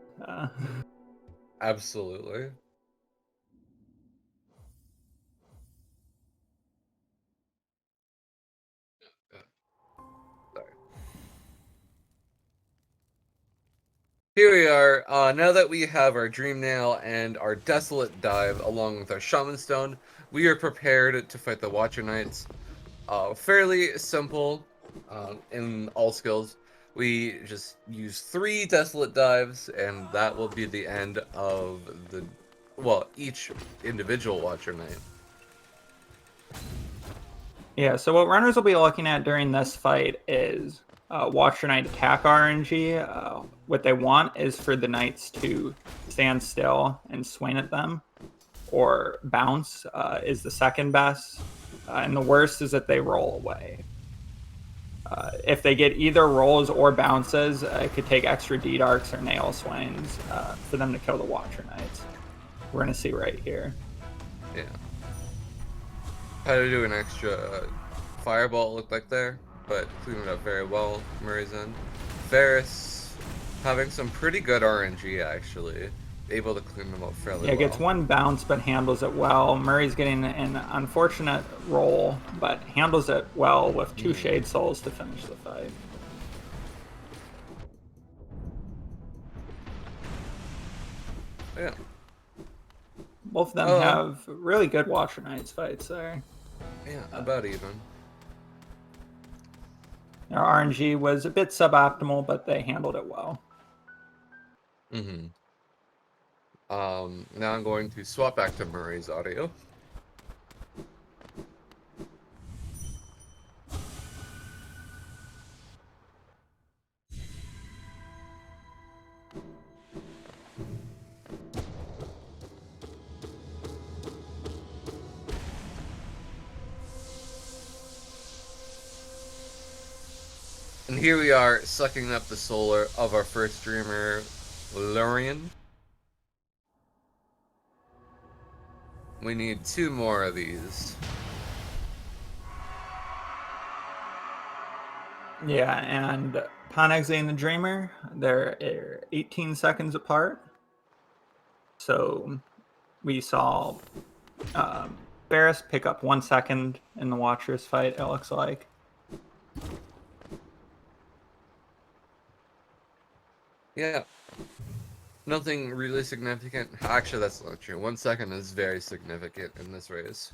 Absolutely. Sorry. Here we are. Now that we have our Dream Nail and our Desolate Dive along with our Shaman Stone, we are prepared to fight the Watcher Knights. Fairly simple in all skills. We just use 3 Desolate Dives, and that will be the end of the, well, each individual Watcher Knight. Yeah, so what runners will be looking at during this fight is Watcher Knight attack RNG. What they want is for the Knights to stand still and swing at them, or bounce is the second best, and the worst is that they roll away. If they get either rolls or bounces, it could take extra D-Darks or nail swings for them to kill the Watcher Knights. We're going to see right here. Yeah. Had to do an extra fireball, it looked like there, but cleaned it up very well. Murray's end. Pharest having some pretty good RNG, actually. Able to clean them up fairly well. Yeah, gets one bounce, but handles it well. Murray's getting an unfortunate roll, but handles it well with 2 Shade Souls to finish the fight. Yeah. Both of them have really good Watcher Knights fights there. Yeah, about even. Their RNG was a bit suboptimal, but they handled it well. Mm-hmm. Now I'm going to swap back to Murray's audio. And here we are, sucking up the solar of our first dreamer, Lurian. We need 2 more of these. Yeah, and Ponexy and the Dreamer, they're 18 seconds apart. So we saw Pharest pick up 1 second in the Watchers fight, it looks like. Yeah. Nothing really significant. Actually, that's not true. 1 second is very significant in this race.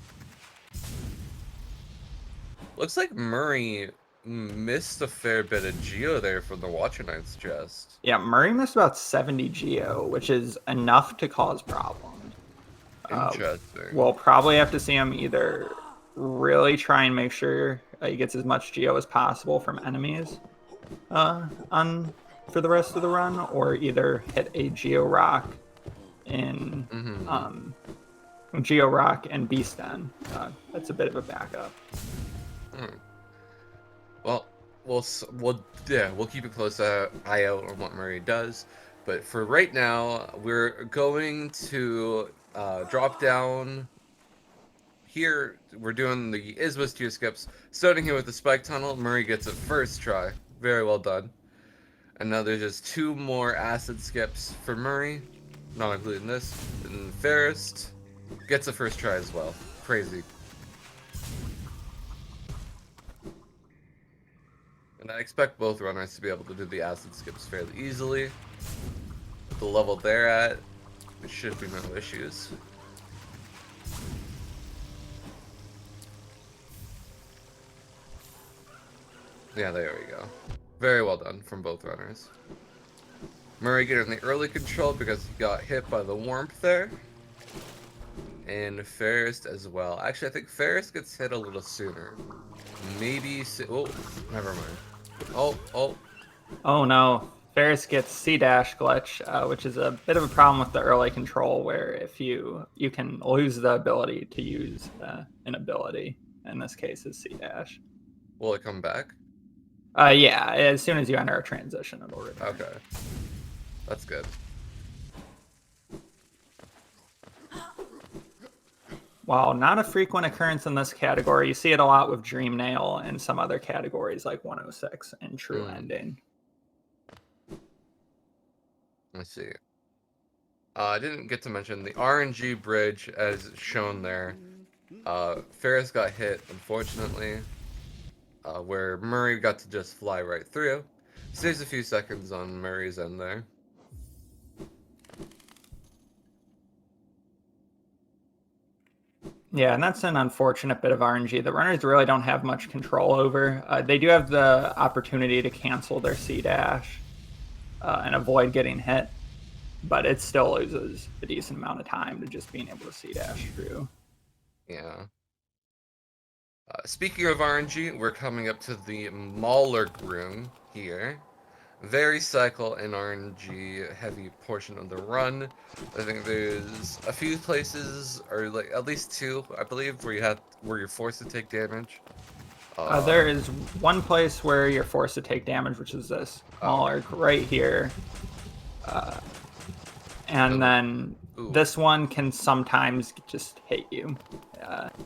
Looks like Murray missed a fair bit of Geo there from the Watcher Knight's chest. Yeah, Murray missed about 70 Geo, which is enough to cause problems. Interesting. We'll probably have to see him either really try and make sure he gets as much Geo as possible from enemies for the rest of the run, or either hit a Geo Rock in Geo Rock and Beast Den. That's a bit of a backup. Well, we'll keep a close eye out on what Murray does. But for right now, we're going to drop down here. We're doing the Iswas tier skips, starting here with the Spike Tunnel. Murray gets it first try. Very well done. And now there's just 2 more acid skips for Murray, not including this. And Pharest gets a first try as well. crazy. And I expect both runners to be able to do the acid skips fairly easily. At the level they're at, there should be no issues. Yeah, there we go. Very well done from both runners. Muri getting the early control because he got hit by the warmth there. And Pharest as well. Actually, I think Pharest gets hit a little sooner. Maybe... Oh, never mind. Oh no. Pharest gets C dash glitch, which is a bit of a problem with the early control, where if you can lose the ability to use an ability. In this case, is C dash. Will it come back? Yeah, as soon as you enter a transition, it'll return. Okay. That's good. While not a frequent occurrence in this category, you see it a lot with Dream Nail and some other categories like 106 and True Ending. Let's see. I didn't get to mention the RNG bridge as shown there. Pharest got hit, unfortunately, where Muri got to just fly right through. Saves a few seconds on Muri's end there. Yeah, and that's an unfortunate bit of RNG. The runners really don't have much control over. They do have the opportunity to cancel their C dash and avoid getting hit, but it still loses a decent amount of time to just being able to C dash through. Yeah. Speaking of RNG, we're coming up to the Maulerk room here. Very cycle and RNG heavy portion of the run. I think there's a few places, or like at least two, I believe, where you're forced to take damage. There is one place where you're forced to take damage, which is this Maulerk right here. And then this one can sometimes just hit you,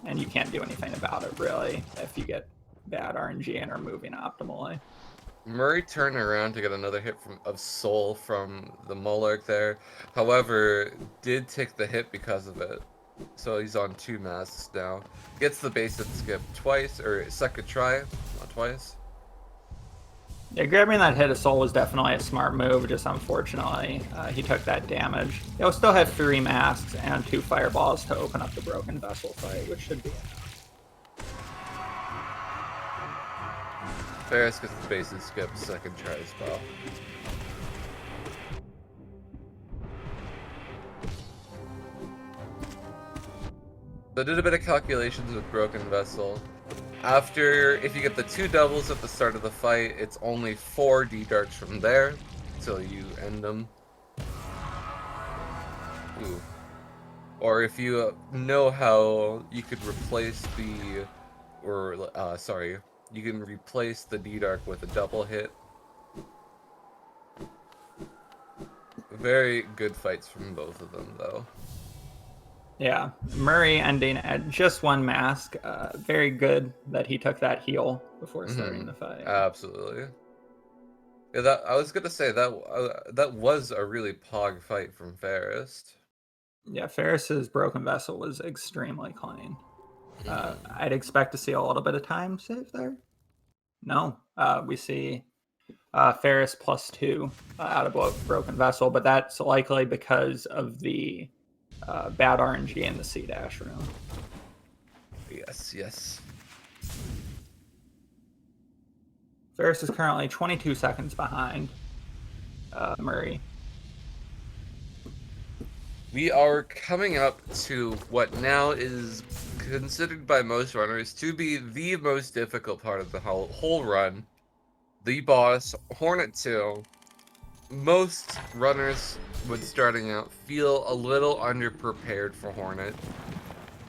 and you can't do anything about it really if you get bad RNG and are moving optimally. Muri turned around to get another hit of Soul from the Maulerk there. However, did take the hit because of it. So he's on 2 masks now. Gets the basic skip twice, or second try, not twice. Yeah, grabbing that hit of Soul was definitely a smart move, just unfortunately he took that damage. He'll still have 3 masks and 2 fireballs to open up the Broken Vessel fight, which should be enough. Pharest gets the basic skip, second try as well. So I did a bit of calculations with Broken Vessel. If you get the 2 doubles at the start of the fight, it's only 4 D-darts from there until you end them. Ooh. Or if you know how you could replace you can replace the D-Dark with a double hit. Very good fights from both of them, though. Yeah, Muri ending at just 1 mask. Very good that he took that heal before starting the fight. Absolutely. Yeah, I was gonna say that was a really pog fight from Pharest. Yeah, Pharest's Broken Vessel was extremely clean. I'd expect to see a little bit of time save there. No, we see Pharest +2 out of Broken Vessel, but that's likely because of the bad RNG in the C dash room. Yes. Pharest is currently 22 seconds behind Muri. We are coming up to what now is considered by most runners to be the most difficult part of the whole run. The boss, Hornet 2. Most runners, when starting out, feel a little underprepared for Hornet.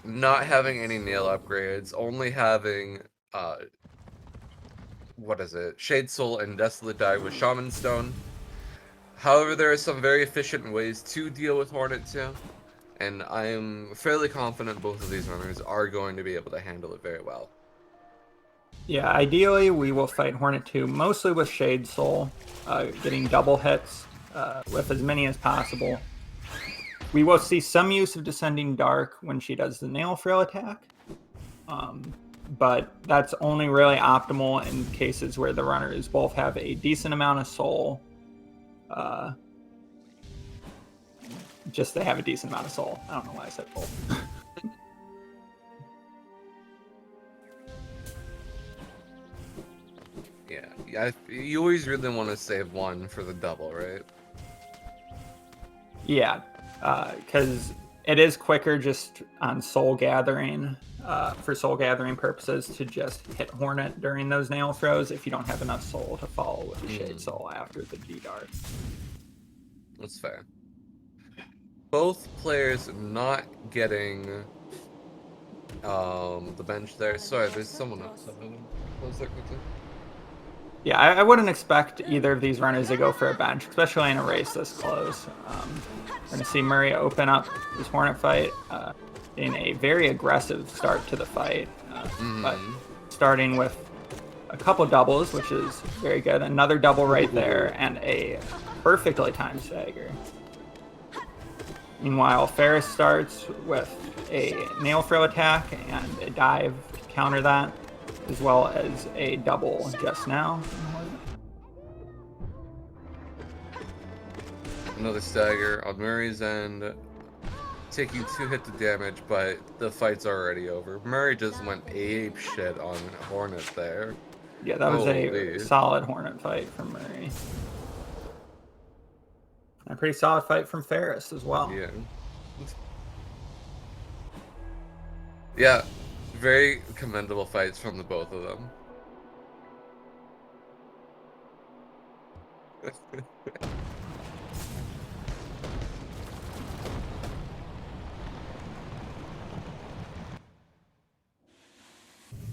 Not having any nail upgrades, only having, Shade Soul and Desolate Die with Shaman Stone. However, there are some very efficient ways to deal with Hornet 2, and I am fairly confident both of these runners are going to be able to handle it very well. Yeah, ideally we will fight Hornet 2 mostly with Shade Soul, getting double hits with as many as possible. We will see some use of Descending Dark when she does the Nail Frill attack. But that's only really optimal in cases where the runners both have a decent amount of soul. Just they have a decent amount of soul. I don't know why I said both. Yeah, you always really want to save one for the double, right? Yeah, because it is quicker just on soul gathering, for soul gathering purposes, to just hit Hornet during those nail throws if you don't have enough soul to follow with the Shade Soul after the G Dart. That's fair. Both players not getting the bench there. Sorry, there's someone else. Close that quickly. Yeah, I wouldn't expect either of these runners to go for a bench, especially in a race this close. We're going to see Muri open up his Hornet fight in a very aggressive start to the fight, but starting with a couple doubles, which is very good. Another double right there, and a perfectly timed stagger. Meanwhile, Pharest starts with a nail throw attack and a dive to counter that, as well as a double just now. Another stagger on Muri's end, taking 2 hits of damage, but the fight's already over. Muri just went ape shit on Hornet there. Yeah, that was a solid Hornet fight from Muri. A pretty solid fight from Pharest as well. Yeah. Yeah, very commendable fights from the both of them.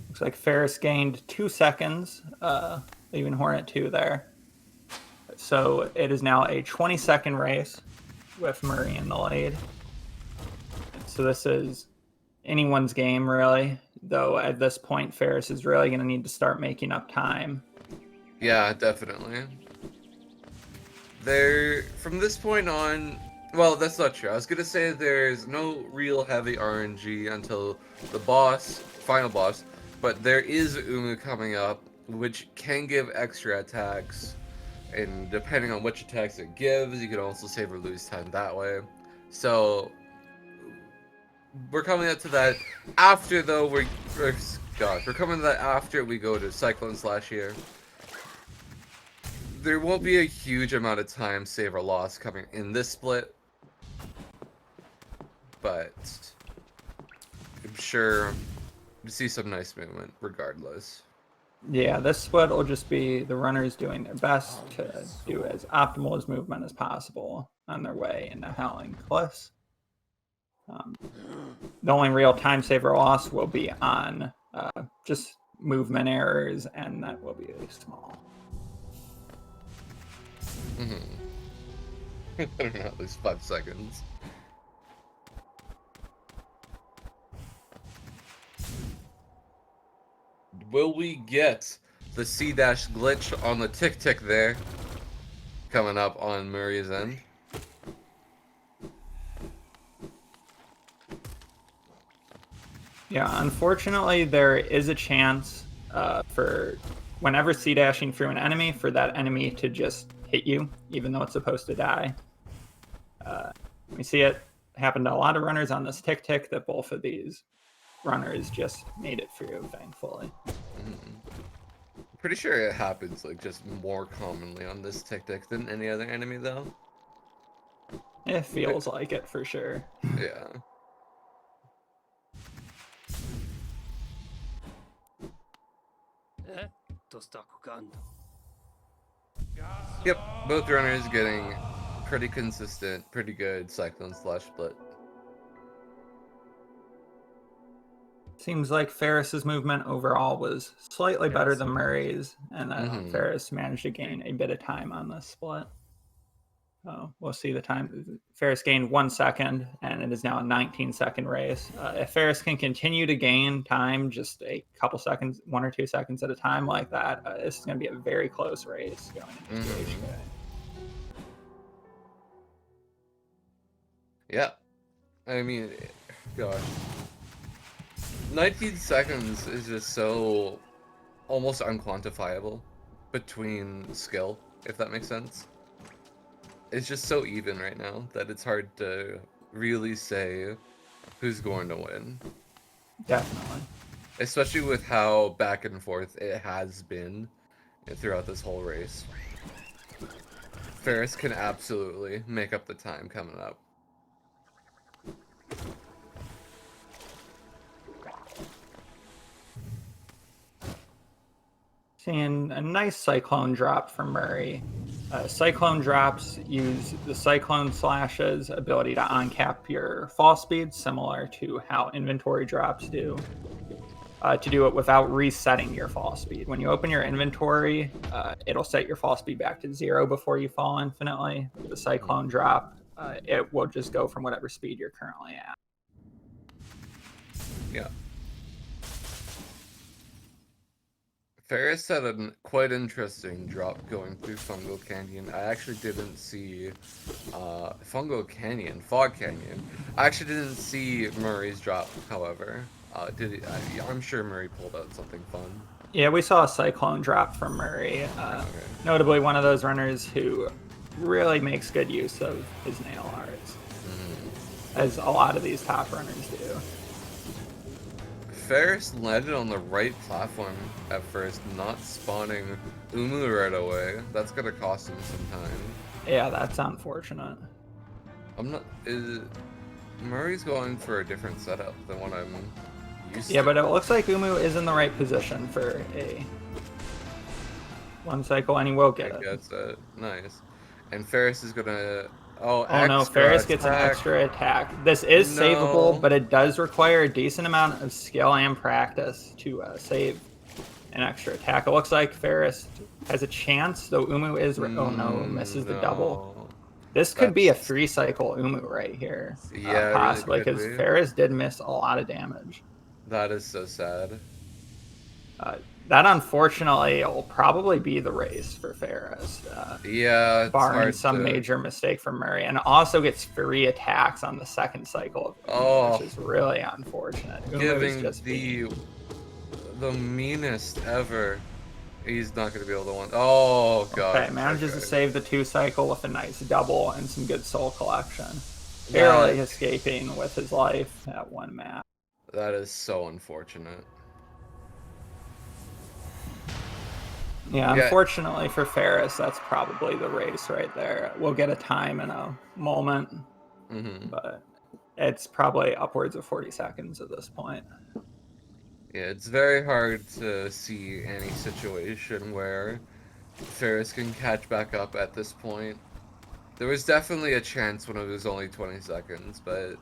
Looks like Pharest gained 2 seconds, leaving Hornet 2 there. So it is now a 20-second race with Muri in the lead. So this is anyone's game, really. Though at this point, Pharest is really going to need to start making up time. Yeah, definitely. From this point on, well, that's not true. I was going to say there's no real heavy RNG until the final boss, but there is Umu coming up, which can give extra attacks. And depending on which attacks it gives, you can also save or lose time that way. So we're coming up to that after, though. We're coming to that after we go to Cyclone Slash here. There won't be a huge amount of time save or loss coming in this split, but I'm sure you see some nice movement regardless. Yeah, this split will just be the runners doing their best to do as optimal as movement as possible on their way into Howling Cliffs. The only real time saver loss will be on just movement errors, and that will be small. I don't know, at least 5 seconds. Will we get the C- glitch on the tick there? Coming up on Muri's end. Yeah, unfortunately, there is a chance for whenever C-dashing through an enemy, for that enemy to just hit you, even though it's supposed to die. We see it happen to a lot of runners on this tick, that both of these runners just made it through, thankfully. Pretty sure it happens like just more commonly on this tick than any other enemy, though. It feels like it for sure. Yeah. Yep, both runners getting pretty consistent, pretty good Cyclone Slash split. Seems like Pharest's movement overall was slightly better than Muri's, and that Pharest managed to gain a bit of time on this split. We'll see the time. Pharest gained 1 second, and it is now a 19-second race. If Pharest can continue to gain time just a couple seconds, 1 or 2 seconds at a time like that, this is going to be a very close race going into HK. Yeah. I mean, gosh. 19 seconds is just so almost unquantifiable between skill, if that makes sense. It's just so even right now that it's hard to really say who's going to win. Definitely. Especially with how back and forth it has been throughout this whole race. Pharest can absolutely make up the time coming up. Seeing a nice cyclone drop from Muri. Cyclone drops use the cyclone slashes ability to uncap your fall speed, similar to how inventory drops do. To do it without resetting your fall speed. When you open your inventory, it'll set your fall speed back to 0 before you fall infinitely. With the cyclone drop, it will just go from whatever speed you're currently at. Yeah. Pharest had a quite interesting drop going through Fungal Canyon. I actually didn't see Fungal Canyon, Fog Canyon. I actually didn't see Murray's drop, however. Did he? I'm sure Murray pulled out something fun. Yeah, we saw a cyclone drop from Muri. Okay. Notably, one of those runners who really makes good use of his nail arts, as a lot of these top runners do. Pharest landed on the right platform at first, not spawning Umu right away. That's gonna cost him some time. Yeah, that's unfortunate. I'm not. Murray's going for a different setup than what I'm used to. Yeah, but it looks like Umu is in the right position for a one cycle, and he will get it. Gets it. Nice. And Pharest is gonna. Oh no, Pharest gets an extra attack. This is savable, but it does require a decent amount of skill and practice to save an extra attack. It looks like Pharest has a chance, though Umu is... oh no, misses the double. This could be a 3-cycle Umu right here. Yeah, possibly, because really Pharest did miss a lot of damage. That is so sad. That unfortunately will probably be the race for Pharest. Yeah, it's barring some major mistake from Muri, and also gets free attacks on the second cycle of Umu, which is really unfortunate. Giving just the meanest ever. He's not going to be able to win. Oh god. Okay, manages to save the 2-cycle with a nice double and some good soul collection. Barely escaping with his life at one map. That is so unfortunate. Yeah, unfortunately for Pharest, that's probably the race right there. We'll get a time in a moment, but it's probably upwards of 40 seconds at this point. Yeah, it's very hard to see any situation where Pharest can catch back up at this point. There was definitely a chance when it was only 20 seconds, but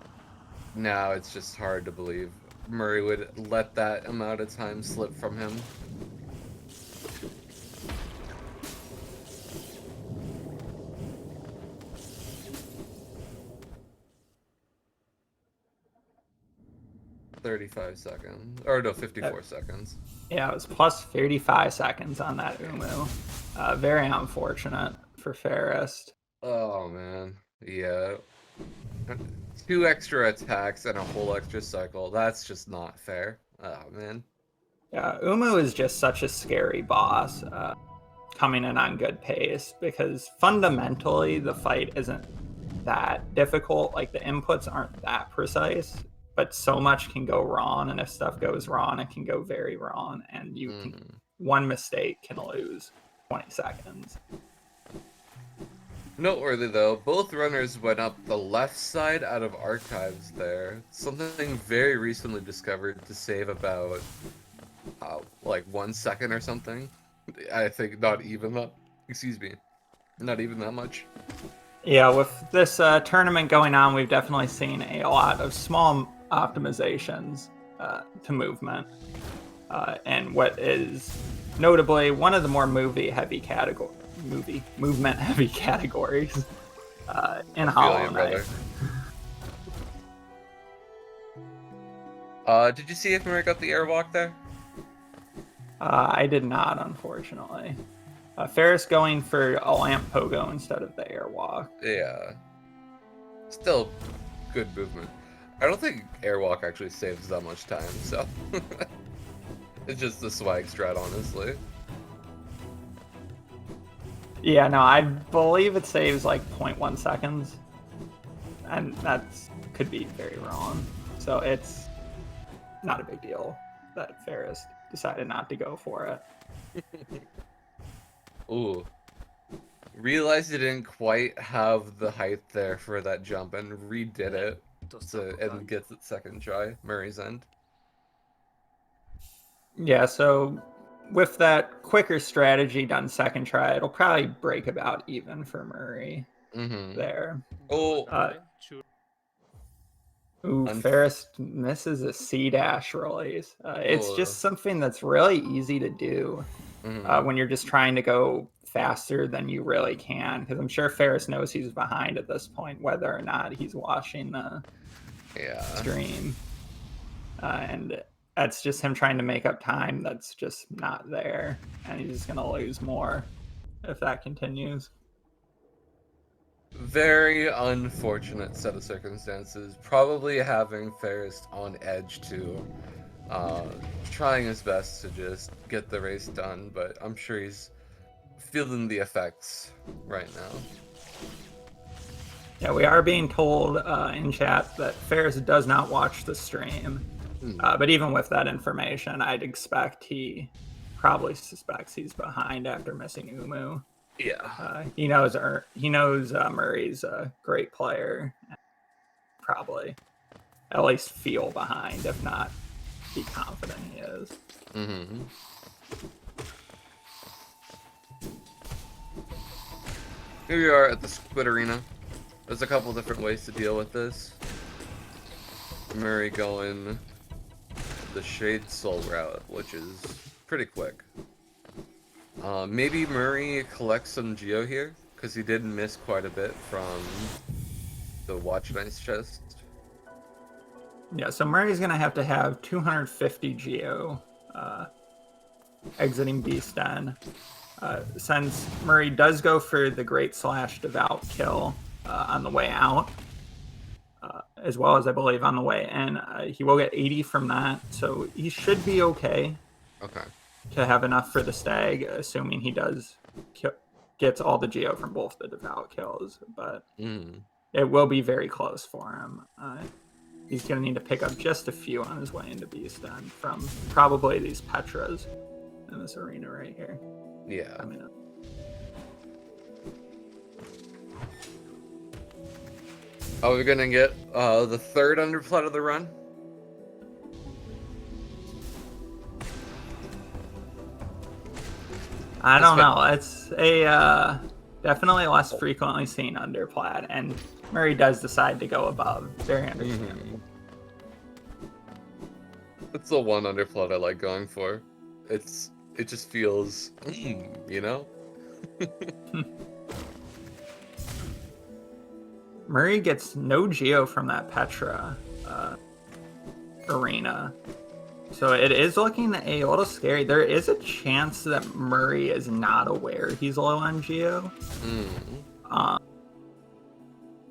now it's just hard to believe Muri would let that amount of time slip from him. $35 seconds. Or no, 54 seconds. Yeah, it was plus 35 seconds on that Umu. Very unfortunate for Pharest. Oh, man. Yeah. 2 extra attacks and a whole extra cycle. That's just not fair. Oh, man. Yeah, Umu is just such a scary boss, coming in on good pace, because fundamentally the fight isn't that difficult. Like, the inputs aren't that precise, but so much can go wrong, and if stuff goes wrong, it can go very wrong, and you can, one mistake can lose 20 seconds. Noteworthy though, both runners went up the left side out of archives there. Something very recently discovered to save about like 1 second or something. I think not even that. Excuse me, not even that much. Yeah, with this tournament going on, we've definitely seen a lot of small optimizations to movement, and what is notably one of the more movement heavy categories in Hollow Knight. Did you see if Muri got the airwalk there? I did not, unfortunately. Pharest going for a lamp pogo instead of the airwalk. Yeah. Still good movement. I don't think airwalk actually saves that much time, so it's just the swag strat, honestly. Yeah, no, I believe it saves like 0.1 seconds, and that's could be very wrong. So it's not a big deal that Pharest decided not to go for it. Ooh. Realized he didn't quite have the height there for that jump and redid it and gets it second try. Murray's end. Yeah, so with that quicker strategy done second try, it'll probably break about even for Murray there. Oh. Pharest misses a C dash release. It's just something that's really easy to do when you're just trying to go faster than you really can. Because I'm sure Pharest knows he's behind at this point, whether or not he's watching the stream. And that's just him trying to make up time that's just not there. And he's just going to lose more if that continues. Very unfortunate set of circumstances. Probably having Pharest on edge too. Trying his best to just get the race done, but I'm sure he's feeling the effects right now. Yeah, we are being told in chat that Pharest does not watch the stream. But even with that information, I'd expect he probably suspects he's behind after missing Umu. Yeah. He knows Murray's a great player. Probably at least feel behind, if not be confident he is. Here we are at the Squid Arena. There's a couple different ways to deal with this. Murray going the Shade Soul route, which is pretty quick. Maybe Murray collects some Geo here, because he did miss quite a bit from the Watch Nice chest. Yeah, so Murray's going to have 250 Geo exiting Beast Den. Since Murray does go for the Great Slash Devout kill on the way out, as well as I believe on the way in, he will get 80 from that, so he should be okay. To have enough for the stag, assuming he does gets all the Geo from both the Devout kills, but it will be very close for him. He's going to need to pick up just a few on his way into Beast Den from probably these Petras in this arena right here. Yeah. Coming up. Are we going to get the third underplat of the run? I don't know. It's a definitely less frequently seen underplat, and Murray does decide to go above. Very understandable. It's the one underplat I like going for. It just feels, you know? Murray gets no Geo from that Petra arena. So it is looking a little scary. There is a chance that Murray is not aware he's low on Geo.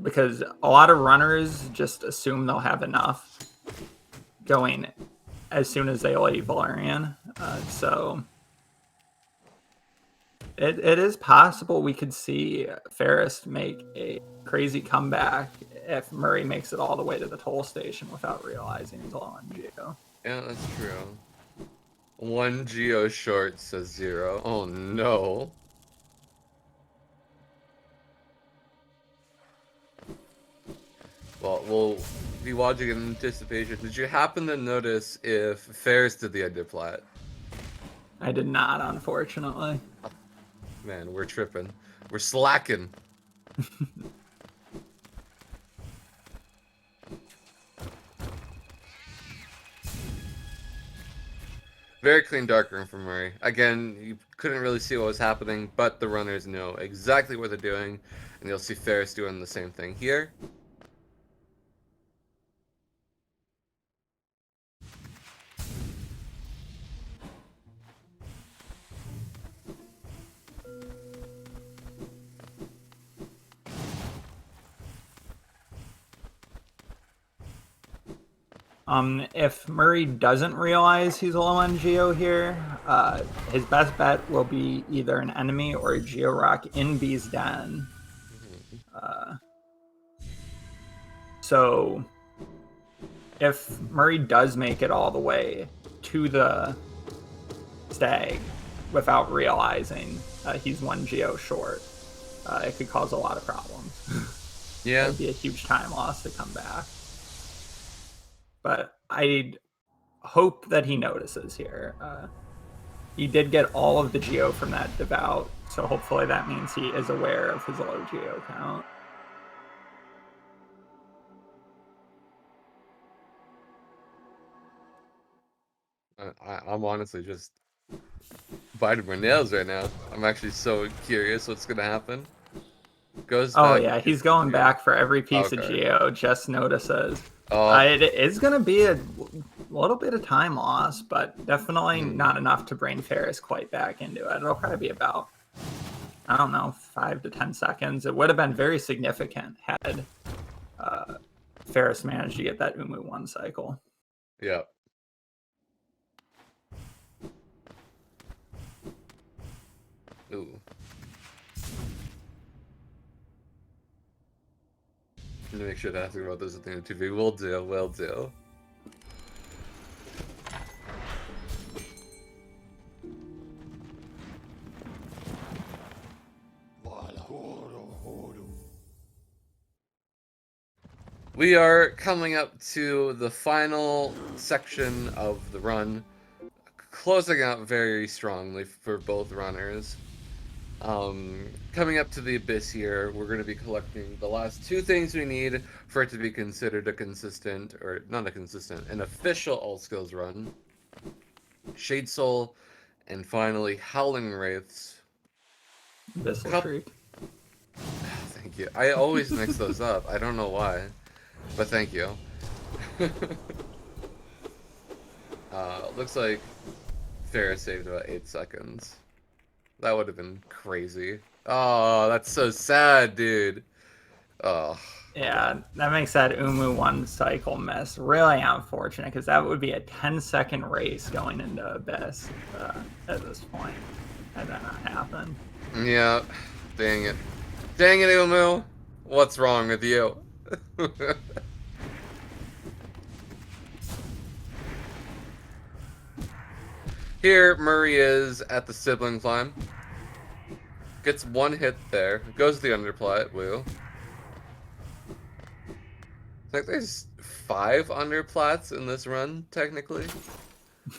Because a lot of runners just assume they'll have enough going as soon as they leave Valerian. So it is possible we could see Pharest make a crazy comeback if Murray makes it all the way to the toll station without realizing he's low on Geo. Yeah, that's true. 1 Geo short, says 0. Oh no. Well, we'll be watching in anticipation. Did you happen to notice if Pharest did the underplat? I did not, unfortunately. Man, we're tripping. We're slacking. Very clean darkroom from Muri. Again, you couldn't really see what was happening, but the runners know exactly what they're doing, and you'll see Pharest doing the same thing here. If Murray doesn't realize he's low on Geo here, his best bet will be either an enemy or a Geo Rock in B's Den. So if Murray does make it all the way to the stag without realizing he's one Geo short, it could cause a lot of problems. Yeah. It would be a huge time loss to come back. But I hope that he notices here. He did get all of the Geo from that Devout, so hopefully that means he is aware of his low Geo count. I'm honestly just biting my nails right now. I'm actually so curious what's gonna happen. Goes back. Yeah, he's going back for every piece of Geo. Just notices. It is going to be a little bit of time loss, but definitely not enough to bring Pharest quite back into it. It'll probably be about, I don't know, 5 to 10 seconds. It would have been very significant had Pharest managed to get that Umu 1 cycle. Yeah. Ooh. To make sure to ask about this at the end of TV. Will do. We are coming up to the final section of the run, closing out very strongly for both runners. Coming up to the Abyss here, we're going to be collecting the last 2 things we need for it to be considered a consistent, or not a consistent, an official all skills run. Shade Soul, and finally Howling Wraiths. Abyssal Shriek. Thank you. I always mix those up. I don't know why, but thank you. Looks like Pharest saved about 8 seconds. That would have been crazy. Oh, that's so sad, dude. Oh. Yeah, that makes that Umu 1 cycle miss really unfortunate, because that would be a 10-second race going into Abyss at this point, had that not happened. Yeah, dang it. Dang it, Umu. What's wrong with you? Here, Muri is at the sibling climb. Gets 1 hit there. Goes to the underplat. Woo. I think there's 5 underplats in this run, technically.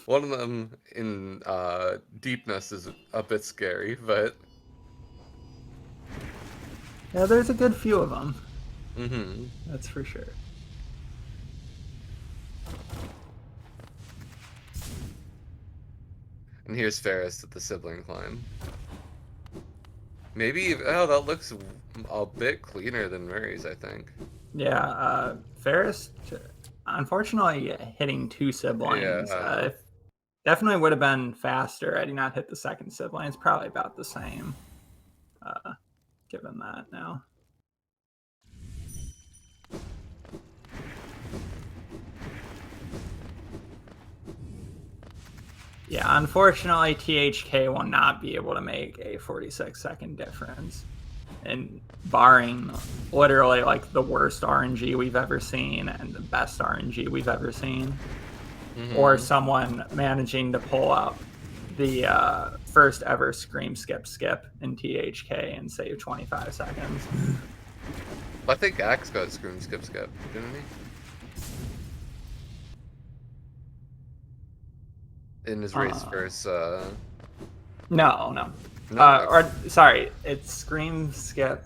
One of them in deepness is a bit scary, but... Yeah, there's a good few of them. Mm-hmm. That's for sure. And here's Pharest at the sibling climb. Maybe, oh, that looks a bit cleaner than Murray's, I think. Yeah, Pharest, unfortunately, hitting 2 siblings. Definitely would have been faster had he not hit the second sibling. It's probably about the same, given that now. Yeah, unfortunately, THK will not be able to make a 46-second difference. And barring literally like the worst RNG we've ever seen and the best RNG we've ever seen, or someone managing to pull up the first ever Scream Skip in THK and save 25 seconds. I think Axe got Scream Skip, didn't he? In his race versus No. Or sorry, it's Scream Skip.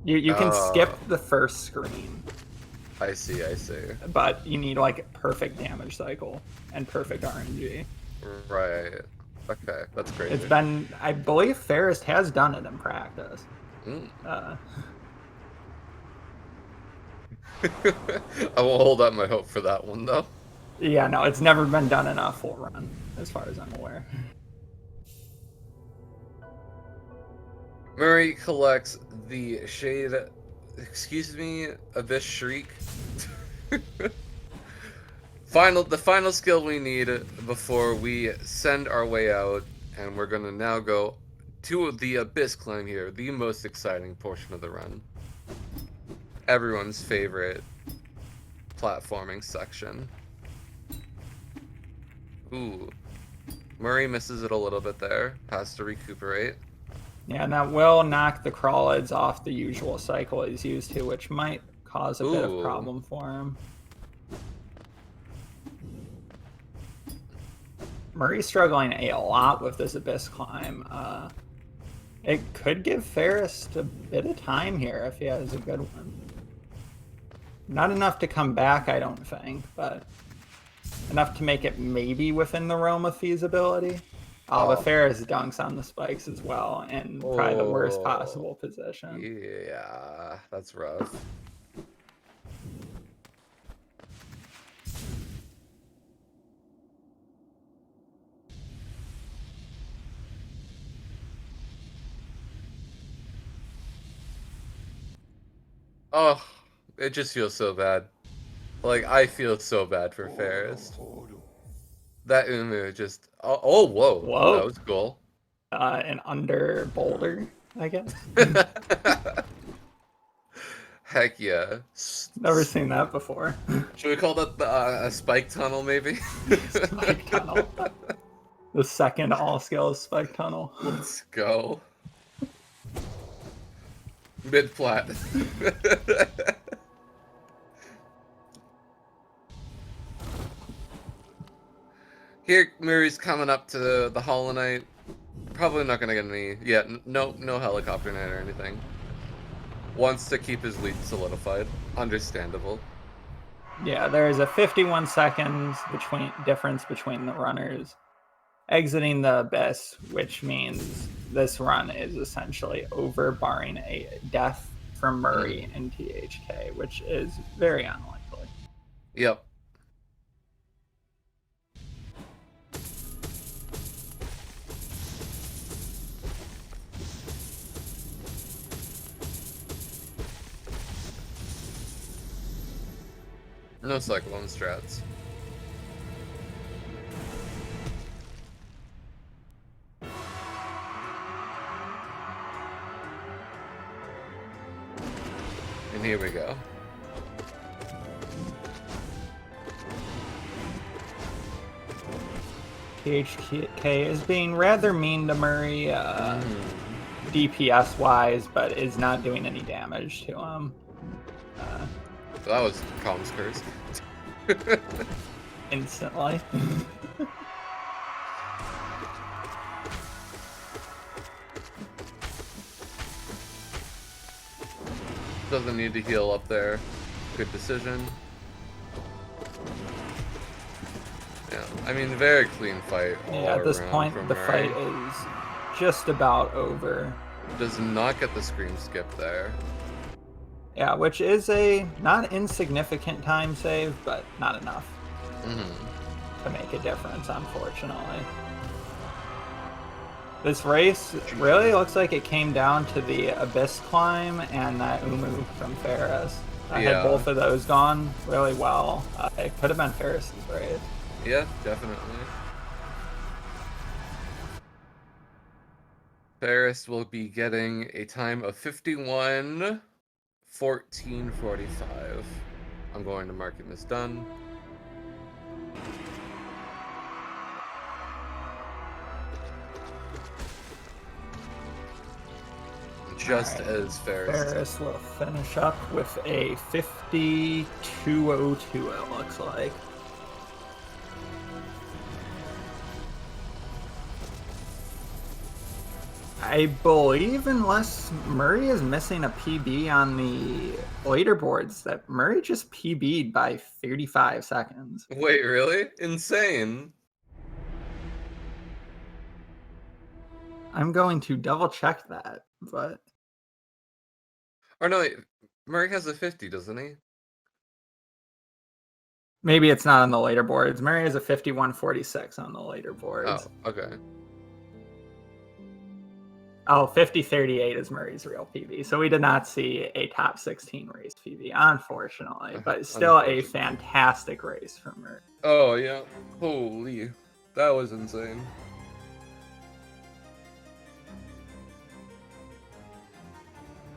You can skip the first scream. I see. But you need like perfect damage cycle and perfect RNG. Right. Okay, that's great. It's been, I believe Pharest has done it in practice. I won't hold up my hope for that one though. Yeah, no, it's never been done in a full run, as far as I'm aware. Muri collects the Abyss Shriek. The final skill we need before we send our way out, and we're gonna now go to the Abyss climb here, the most exciting portion of the run. Everyone's favorite platforming section. Ooh. Muri misses it a little bit there. Has to recuperate. Yeah, and that will knock the crawlids off the usual cycle he's used to, which might cause a bit of problem for him. Murray's struggling a lot with this Abyss climb. It could give Pharest a bit of time here if he has a good one. Not enough to come back, I don't think, but enough to make it maybe within the realm of feasibility. But Pharest dunks on the spikes as well, in probably the worst possible position. Yeah, that's rough. Oh, it just feels so bad. Like, I feel so bad for Pharest. That Umu just... Oh, whoa. Whoa. That was cool. An under boulder, I guess. Heck yeah. Never seen that before. Should we call that a spike tunnel, maybe? Spike tunnel. The second all-skills spike tunnel. Let's go. Mid-flat. Here, Muri's coming up to the Hollow Knight. Probably not gonna get any... Yeah, no helicopter knight or anything. Wants to keep his lead solidified. Understandable. Yeah, there is a 51 seconds difference between the runners exiting the Abyss, which means this run is essentially over, barring a death from Muri and THK, which is very unlikely. Yep. No Cyclone strats. And here we go. THK is being rather mean to Muri, DPS-wise, but is not doing any damage to him. That was Calm's curse. Instantly. Doesn't need to heal up there. Good decision. Yeah, I mean, very clean fight. Yeah, at this point, the fight is just about over. Does not get the scream skip there. Yeah, which is a not insignificant time save, but not enough to make a difference, unfortunately. This race really looks like it came down to the Abyss climb and that Umu from Pharest. I had both of those gone really well. It could have been Pharest's race. Yeah, definitely. Pharest will be getting a time of 51:14:45. I'm going to mark him as done. Just as Pharest will finish up with a 52:02, it looks like. I believe, unless Muri is missing a PB on the leaderboards, that Muri just PB'd by 35 seconds. Wait, really? Insane. I'm going to double check that, but... Or no, wait, Muri has a 50, doesn't he? Maybe it's not on the leaderboards. Muri has a 51:46 on the leaderboards. Oh, okay. Oh, 50-38 is Murray's real PB. So we did not see a top 16 race PB, unfortunately, but still a fantastic race from Murray. Oh, yeah. Holy. That was insane.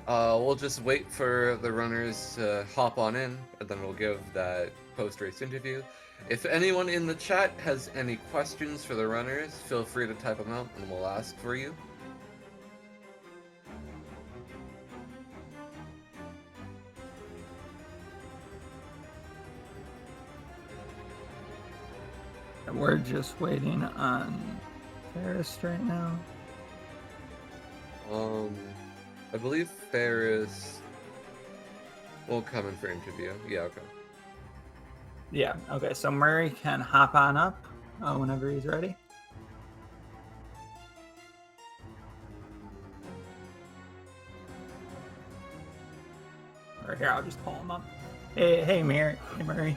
We'll just wait for the runners to hop on in, and then we'll give that post-race interview. If anyone in the chat has any questions for the runners, feel free to type them out, and we'll ask for you. We're just waiting on Pharest right now. I believe Pharest will come in for interview. Yeah, okay. Yeah, okay, so Murray can hop on up whenever he's ready. Or here, I'll just pull him up. Hey, Murray. Hey, Murray.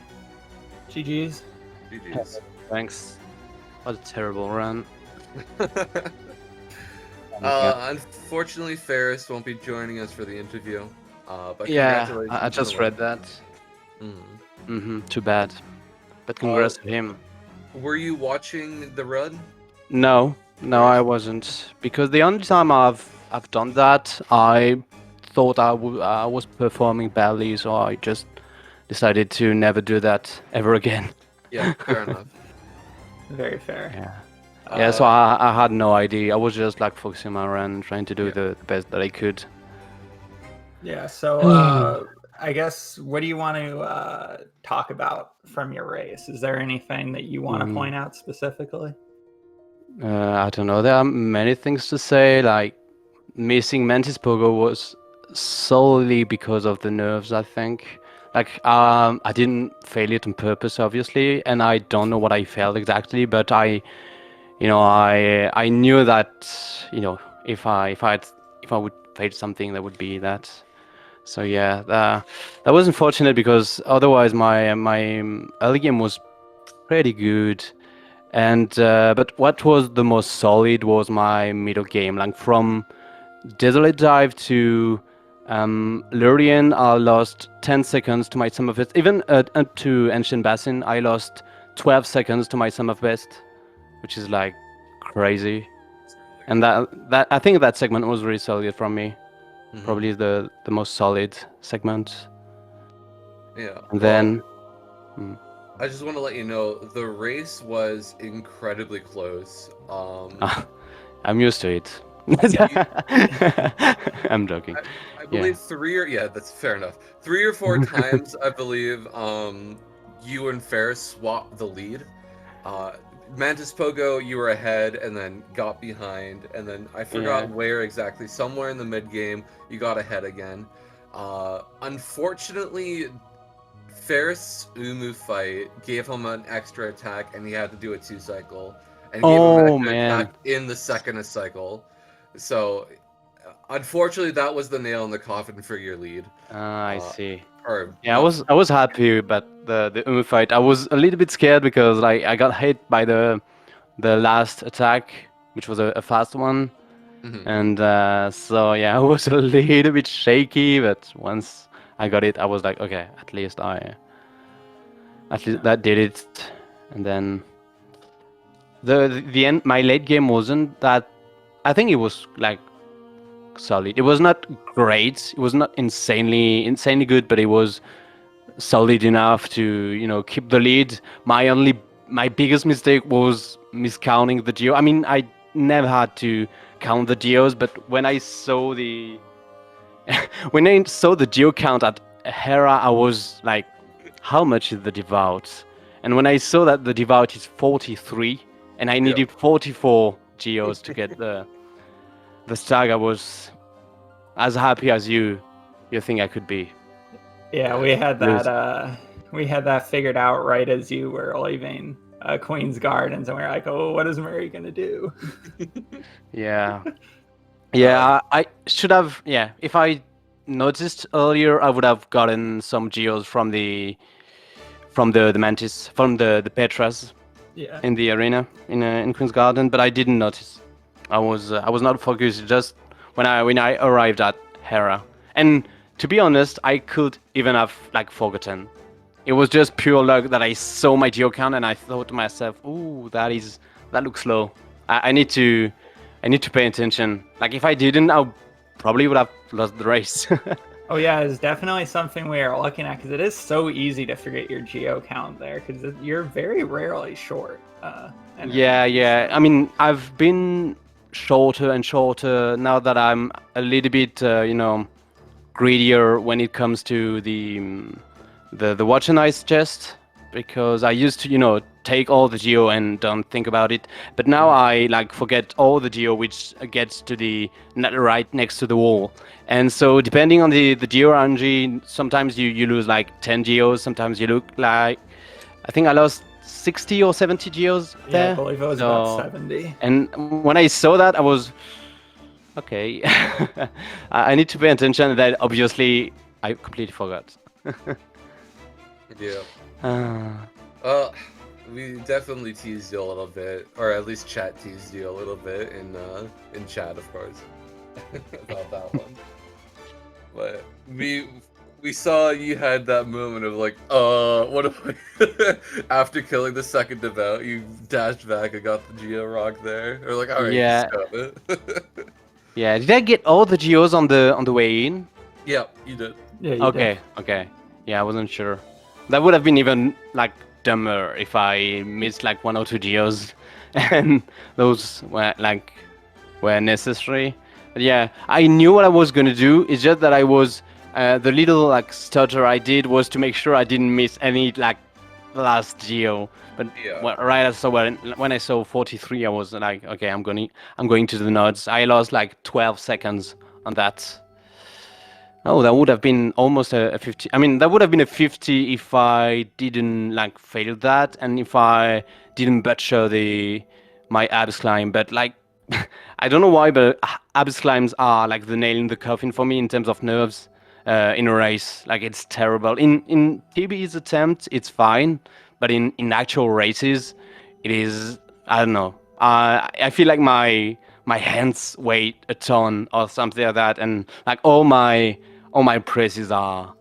GG's. GG's. Thanks. What a terrible run. Unfortunately, Pharest won't be joining us for the interview. But Yeah, congratulations I on just the read win. that. Too bad. But congrats to him. Were you watching the run? No, I wasn't. Because the only time I've done that, I thought I was performing badly, so I just decided to never do that ever again. Yeah, fair enough. Very fair. Yeah. So I had no idea. I was just like focusing my run, trying to do the best that I could. Yeah. So I guess what do you want to talk about from your race? Is there anything that you want to point out specifically? I don't know. There are many things to say. Like missing Mantis Pogo was solely because of the nerves, I think. Like I didn't fail it on purpose, obviously, and I don't know what I failed exactly, but I knew that if I would fail something, that would be that. So yeah, that was unfortunate because otherwise my early game was pretty good, and but what was the most solid was my middle game, like from Desolate Dive to Lurien, I lost 10 seconds to my sum of best. Even to Ancient Basin, I lost 12 seconds to my sum of best, which is like crazy. And that I think that segment was really solid from me. Probably the most solid segment. Yeah. And then I just want to let you know the race was incredibly close. I'm used to it. I'm joking. I believe that's fair enough. 3 or 4 times, I believe, you and Pharest swapped the lead. Mantis Pogo, you were ahead and then got behind, and then I forgot where exactly. Somewhere in the mid game, you got ahead again. Unfortunately, Pharest's Umu fight gave him an extra attack, and he had to do a 2-cycle, and gave him an extra attack in the second cycle. So, unfortunately, that was the nail in the coffin for your lead. I see. I was happy about the Umu fight. I was a little bit scared because like I got hit by the last attack, which was a fast one, and so yeah, I was a little bit shaky. But once I got it, I was like, okay, at least that did it. And then the end, my late game wasn't that. I think it was like solid. It was not great. It was not insanely good, but it was solid enough to keep the lead. My biggest mistake was miscounting the geo. I mean, I never had to count the geos, but when I saw the geo count at Hera, I was like, how much is the devout? And when I saw that the devout is 43 and I needed 44 geos to get the stag, I was as happy as you think I could be. Yeah, we had that figured out right as you were leaving Queen's Gardens, and we were like, oh, what is Murray gonna do? Yeah. I should have. Yeah, if I noticed earlier, I would have gotten some geos from the Mantis, from the Petras. Yeah. In the arena in Queen's Garden, but I didn't notice. I was not focused just when I arrived at Hera. And to be honest, I could even have like forgotten. It was just pure luck that I saw my geo count and I thought to myself, "Ooh, that looks low. I need to pay attention." Like if I didn't, I probably would have lost the race. Oh yeah, it's definitely something we are looking at because it is so easy to forget your geo count there because you're very rarely short. Yeah. I mean, I've been shorter and shorter now that I'm a little bit, greedier when it comes to the watch and ice chest, because I used to, take all the geo and don't think about it. But now I like forget all the geo which gets to the right next to the wall. And so depending on the geo RNG, sometimes you lose like 10 geos, sometimes you look like, I think I lost 60 or 70 geos there. Yeah, I believe it was about 70. And when I saw that, I was, okay, I need to pay attention. That obviously I completely forgot. Yeah. We definitely teased you a little bit, or at least chat teased you a little bit in chat, of course, about that one. But we saw you had that moment of like, what if I, after killing the second devout, you dashed back and got the Geo Rock there, or like, all right, Yeah. just got it. Yeah, did I get all the geos on the way in? Yeah, you did. Yeah, you Okay. Yeah, I wasn't sure. That would have been even like dumber if I missed like 1 or 2 geos, and those were necessary. But yeah, I knew what I was gonna do. It's just that I was the little like stutter I did was to make sure I didn't miss any like last geo. But Yeah. right after when I saw 43, I was like, okay, I'm going to the nodes. I lost like 12 seconds on that. Oh, that would have been almost a 50. I mean, that would have been a 50 if I didn't like fail that, and if I didn't butcher my abs climb. But like, I don't know why, but abs climbs are like the nail in the coffin for me in terms of nerves in a race. Like it's terrible. In TB's attempt, it's fine, but in actual races, it is. I don't know. I feel like my hands weigh a ton or something like that, and like all my presses are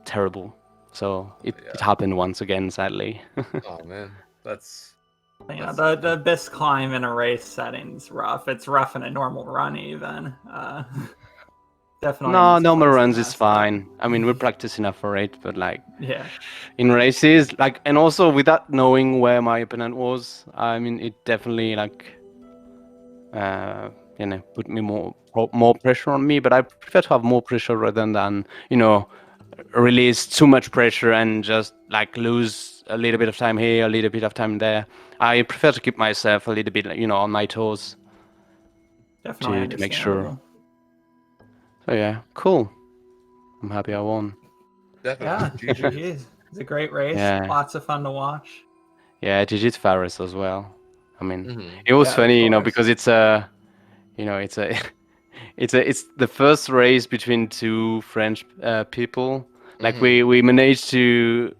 terrible. So it happened once again, sadly. Oh man, that's Yeah, the abyss climb in a race setting's rough. It's rough in a normal run even. Definitely. No, needs normal close runs to is master. fine. I mean, we practice enough for it, but like Yeah. in races, like, and also without knowing where my opponent was, I mean, it definitely like, put me more pressure on me. But I prefer to have more pressure rather than release too much pressure and just like lose a little bit of time here, a little bit of time there. I prefer to keep myself a little bit, on my toes. Definitely to make sure. understandable. So yeah, cool. I'm happy I won. Yeah, definitely. GG's. It's a great race. Yeah. Lots of fun to watch. Yeah, GG's Pharest as well. I mean, Mhm. it was Yeah, funny, of course. because it's it's the first race between two French people. Like we managed to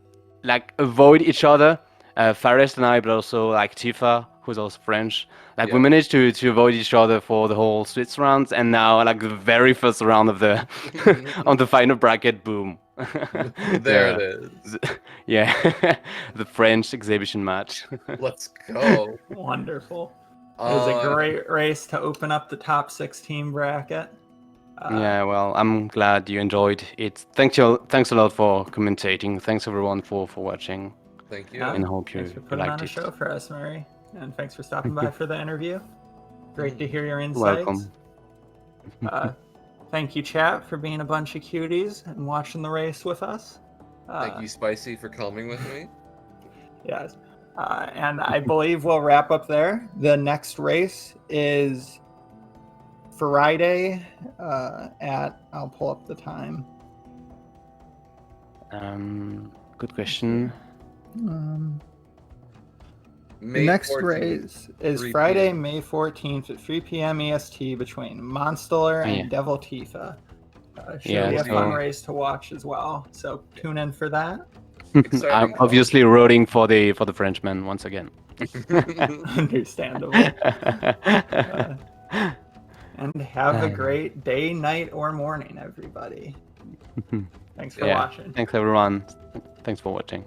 like avoid each other, Pharest and I, but also like Tifa, who's also French. Like we Yeah. managed to avoid each other for the whole Swiss rounds, and now like the very first round of the on the final bracket, boom. There it is. Yeah, the French exhibition match. Let's go. Wonderful. It was a great race to open up the top 16 bracket. Yeah, well, I'm glad you enjoyed it. Thanks a lot for commentating. Thanks everyone for watching. Thank you. Yeah, And hope thanks you for putting liked on a it. show for us, Muri. And thanks for stopping by for the interview. Great to hear your insights. Welcome. Thank you, chat, for being a bunch of cuties and watching the race with us. Thank you, Spicy, for coming with me. Yes. And I believe we'll wrap up there. The next race is Friday I'll pull up the time. Good question. The next 14th, race is 3 Friday, p.m. May 14th at 3 p.m. EST between Monsteller and Yeah. Devil Tifa. Should Yeah, be a fun so- race to watch as well. So tune in for that. Exciting I'm obviously rooting for the Frenchman once again. Understandable. And have a great day, night, or morning, everybody. Thanks for Yeah. watching. Thanks everyone. Thanks for watching.